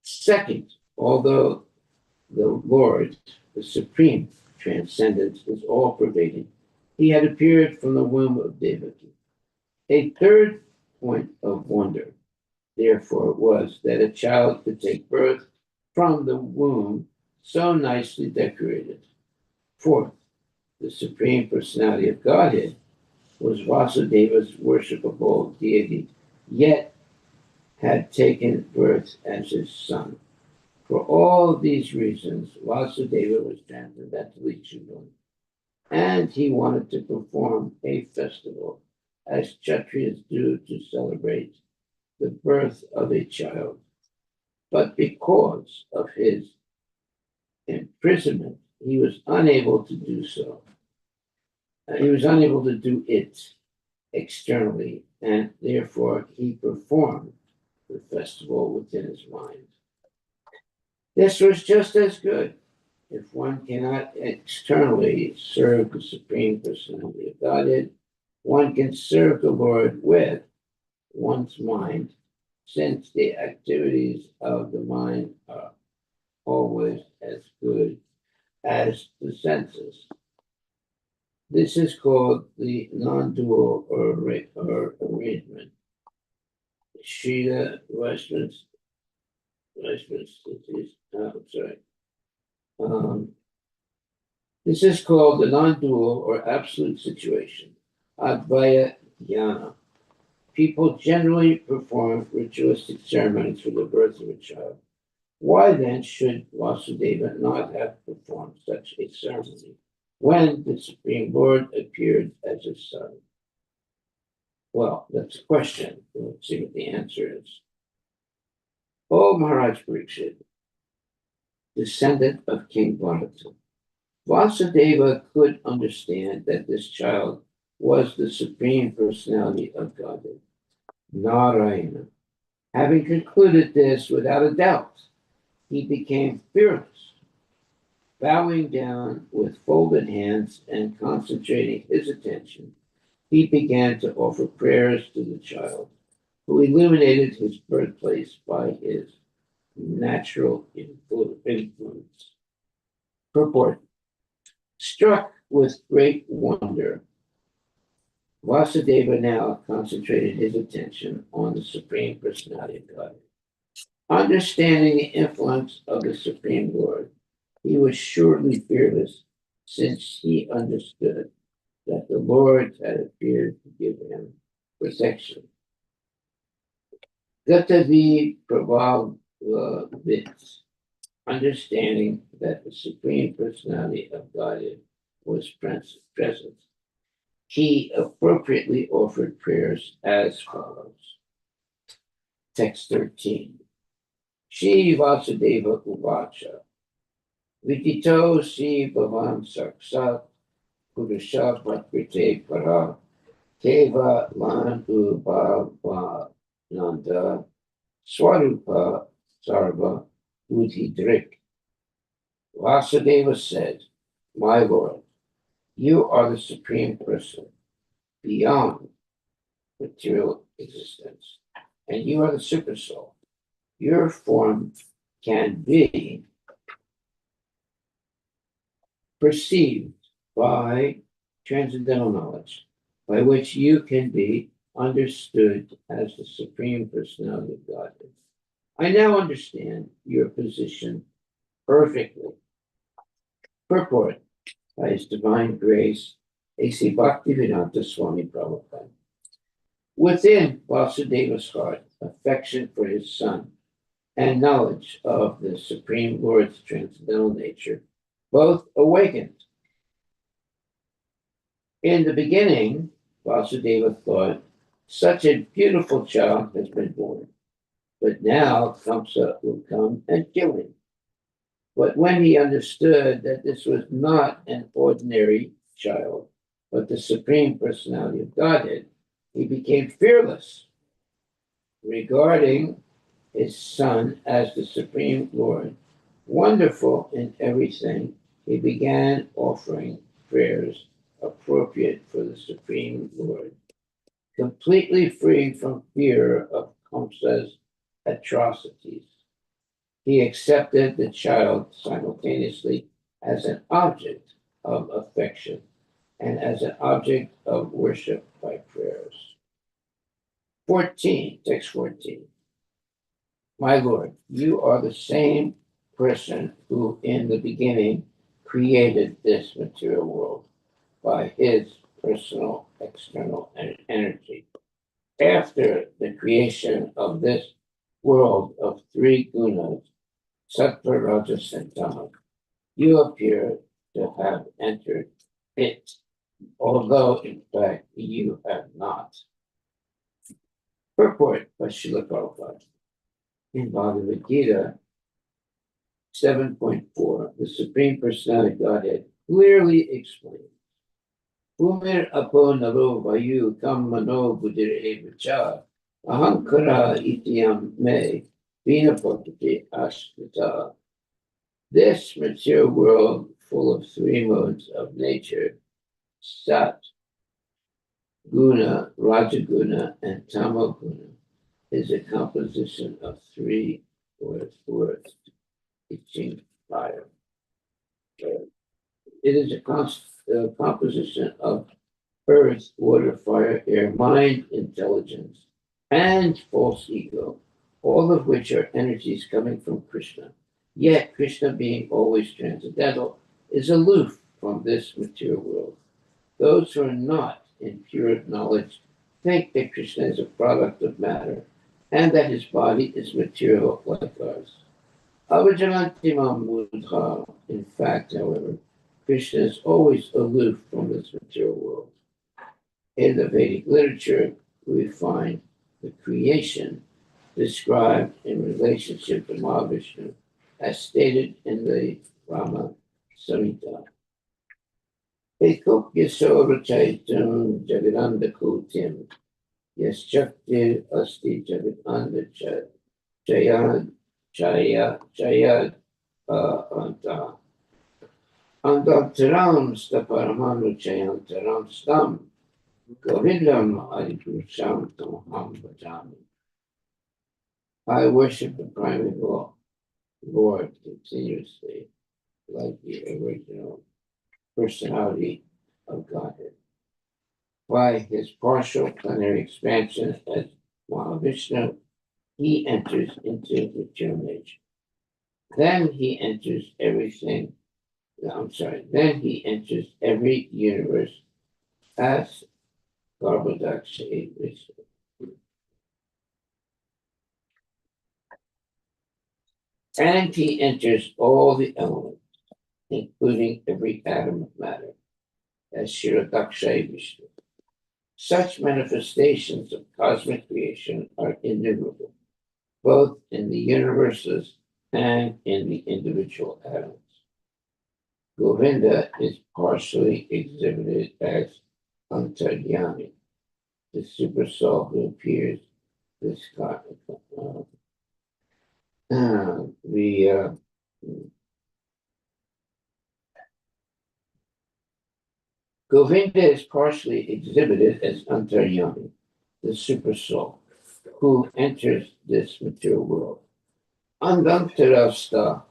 S1: Second, although the Lord, the supreme transcendence, is all pervading, he had appeared from the womb of Devaki. A third point of wonder, therefore, was that a child could take birth from the womb so nicely decorated. Fourth, the Supreme Personality of Godhead was Vasudeva's worshipable deity, yet had taken birth as his son. For all of these reasons, Vasudeva was transcendently jubilant, and he wanted to perform a festival, as Kshatriyas do, to celebrate the birth of a child. But because of his imprisonment, he was unable to do so. He was unable to do it externally, and therefore he performed the festival within his mind. This was just as good. If one cannot externally serve the Supreme Personality of Godhead, one can serve the Lord with one's mind, since the activities of the mind are always as good as the senses. This is called the non-dual or arrangement. Srila Westminster, this is called the non-dual or absolute situation, Advaya Jnana. People generally perform ritualistic ceremonies for the birth of a child. Why then should Vasudeva not have performed such a ceremony when the Supreme Lord appeared as his son? Well, that's a question. Let's see what the answer is. O Maharaj Parikshit, descendant of King Bharata, Vasudeva could understand that this child was the Supreme Personality of Godhead, Narayana. Having concluded this without a doubt, he became fearless, bowing down with folded hands and concentrating his attention. He began to offer prayers to the child, who illuminated his birthplace by his natural influence. Purport. Struck with great wonder, Vasudeva now concentrated his attention on the Supreme Personality of God. Understanding the influence of the Supreme Lord, he was surely fearless, since he understood that the Lord had appeared to give him protection. Gatavi Prabhavavits, understanding that the Supreme Personality of Godhead was present, he appropriately offered prayers as follows. Text 13. Shri Vasudeva Uvacha, Vidito Si Bhavan Saksat, Purusha Patrite Para, Keva Landu Bhava Nanda, Swarupa Sarva Uti Drik. Vasudeva said, My Lord, you are the Supreme Person beyond material existence, and you are the Supersoul. Your form can be perceived by transcendental knowledge, by which you can be understood as the Supreme Personality of Godhead. I now understand your position perfectly. Purport, by His Divine Grace, A.C. Bhaktivedanta Swami Prabhupada. Within Vasudeva's heart, affection for his son and knowledge of the Supreme Lord's transcendental nature both awakened. In the beginning, Vasudeva thought, such a beautiful child has been born, but now Kamsa will come and kill him. But when he understood that this was not an ordinary child, but the Supreme Personality of Godhead, he became fearless, regarding his son as the Supreme Lord. Wonderful in everything, he began offering prayers appropriate for the Supreme Lord, completely free from fear of Kamsa's atrocities. He accepted the child simultaneously as an object of affection and as an object of worship by prayers. 14, text 14. My Lord, you are the same person who in the beginning created this material world by his personal external energy. After the creation of this world of three gunas, Sattva, Rajas, and Tamas, you appear to have entered it, although in fact you have not. Purport by Srila Prabhupada. In Bhagavad Gita 7.4, the Supreme Personality of Godhead clearly explains, Umir apo naro vayu kam mano buddhir evacha ahankara ityam me vinapakati ashrita. This material world, full of three modes of nature, Sat, Guna, Rajaguna, and Tamoguna, is a composition of three words, teaching fire. It is a composition of earth, water, fire, air, mind, intelligence, and false ego, all of which are energies coming from Krishna. Yet Krishna, being always transcendental, is aloof from this material world. Those who are not in pure knowledge think that Krishna is a product of matter and that his body is material like ours. In fact, however, Krishna is always aloof from this material world. In the Vedic literature, we find the creation described in relationship to Mahavishnu, as stated in the Rama Samhita. Ekok Yasora Chaitam Jagadanda Kutim, Yaschakti Asti Jagadanda Chayad Anta. Andantaram Staparamanu Chayantaram Stam, Govindam Adipurusham Tamaham Bhajami. I worship the primary Lord continuously, like the original personality of Godhead. By his partial plenary expansion as Mahavishnu, he enters into material nature. Then he enters every universe as Garbhodaksha Vishnu. And he enters all the elements, including every atom of matter, as Shiradaksha Vishnu. Such manifestations of cosmic creation are innumerable, both in the universes and in the individual atoms. Govinda is partially exhibited as Antaryami, the super soul who appears this Govinda is partially exhibited as Antaryami, the super soul, who enters this material world. Andantarasta,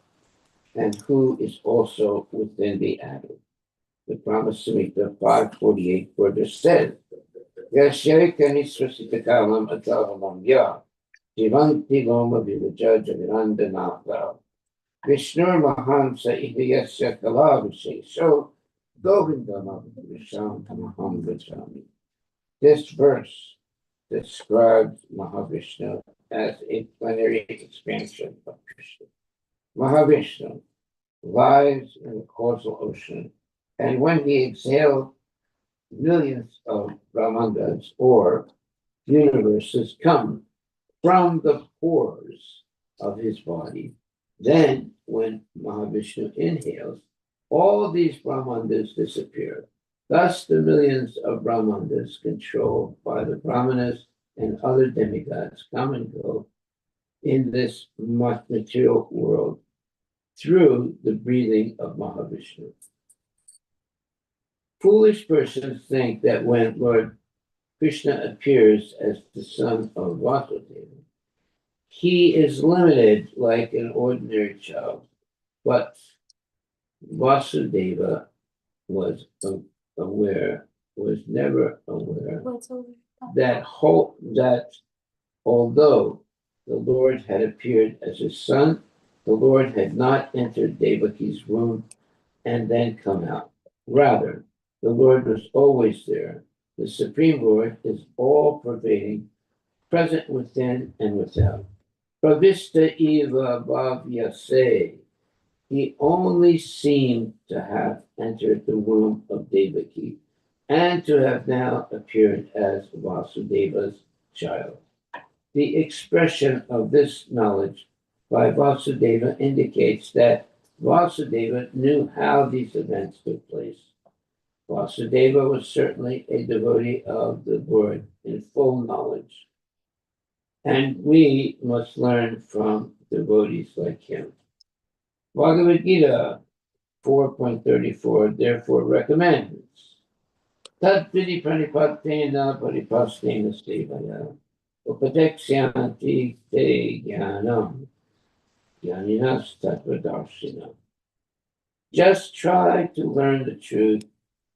S1: and who is also within the atom. The Brahma Samhita 548 further says, Yashaikani Swasitakalam Atavalam Ya, Jivanti Loma Vivaja Jagarandanava, Vishnur Mahansa Idiyasya Kalavise, so Govindam Visham Tamaham Vajami. This verse describes Mahavishnu as a plenary expansion of Krishna. Mahavishnu lies in the causal ocean, and when he exhaled, millions of Brahmandas or universes come from the pores of his body. Then, when Mahavishnu inhales, all these Brahmandas disappear. Thus, the millions of Brahmandas controlled by the Brahmanas and other demigods come and go in this material world through the breathing of Mahavishnu. Foolish persons think that when Lord Krishna appears as the son of Vasudeva, he is limited like an ordinary child, but Vasudeva was never aware that although the Lord had appeared as his son, the Lord had not entered Devaki's womb and then come out. Rather, the Lord was always there. The Supreme Lord is all-pervading, present within and without. Pravista eva bhavyase. He only seemed to have entered the womb of Devaki and to have now appeared as Vasudeva's child. The expression of this knowledge by Vasudeva indicates that Vasudeva knew how these events took place. Vasudeva was certainly a devotee of the Lord in full knowledge, and we must learn from devotees like him. Bhagavad Gita 4.34 therefore recommends Tad Vidi Pranipatena Paripastena Sevaya Upadekshyanti Te Jnanam Jnaninas Tattvadarshina. Just try to learn the truth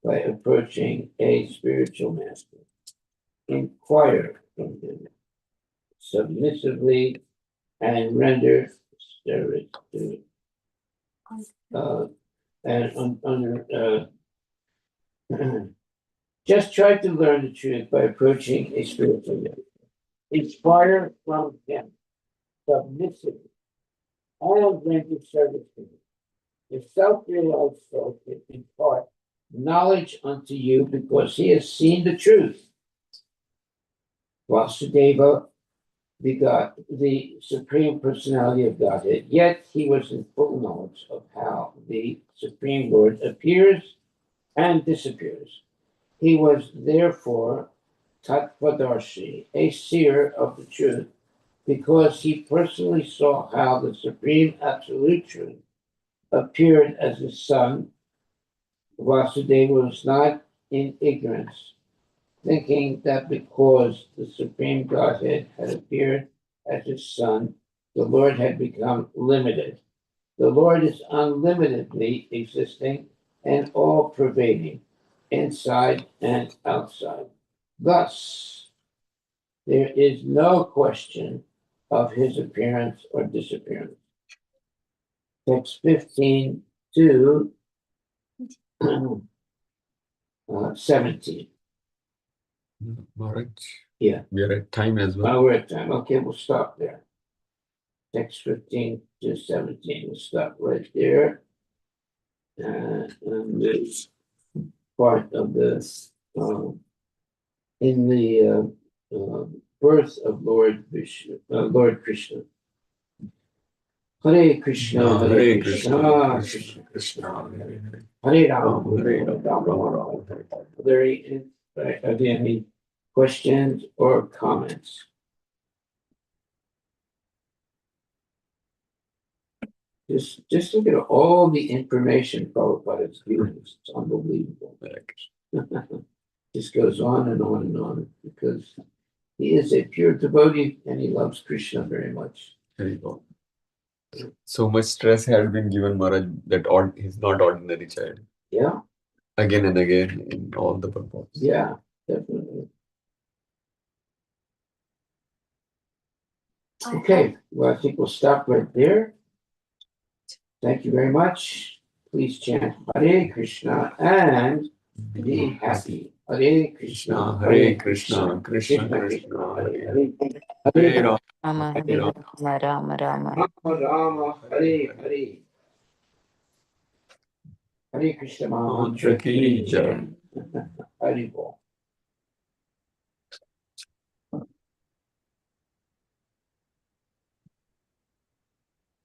S1: by approaching a spiritual master. Inquire from him submissively and render service to just try to learn the truth by approaching a spiritual master. Inquire from him submissively and render service to him. The self-realized soul can impart knowledge unto you because he has seen the truth. Vasudeva begot the Supreme Personality of Godhead, yet he was in full knowledge of how the Supreme Lord appears and disappears. He was therefore Tattvadarshi, a seer of the truth, because he personally saw how the Supreme Absolute Truth appeared as his son. Vasudeva was not in ignorance, thinking that because the Supreme Godhead had appeared as his son, the Lord had become limited. The Lord is unlimitedly existing and all-pervading, inside and outside. Thus, there is no question of his appearance or disappearance. Text 15 to 17.
S2: Maharaj,
S1: Yeah.
S2: we are at time as well.
S1: Oh, we're at time. Okay, we'll stop there. Text 15 to 17. We'll stop right there. And this part of this in the birth of Lord Krishna. Hare Krishna, Hare Krishna, Krishna Krishna, Hare Rama, Hare Rama. Are there any questions or comments? Just look at all the information Prabhupada is giving us. It's unbelievable. Just goes on and on and on because he is a pure devotee and he loves Krishna very much.
S2: Very good. So much stress had been given Maharaj that he's not ordinary child.
S1: Yeah.
S2: Again and again in all the purpose.
S1: Yeah, definitely. Okay, well, I think we'll stop right there. Thank you very much. Please chant Hare Krishna and be happy. Hare Krishna,
S2: Hare Krishna, Krishna Krishna, Hare
S1: Hare
S2: Rama.
S3: Rama, Hare Rama, Rama Rama.
S1: Rama, Hare Hare. Hare Krishna
S2: Mantra ki jai.
S1: Hare Bol.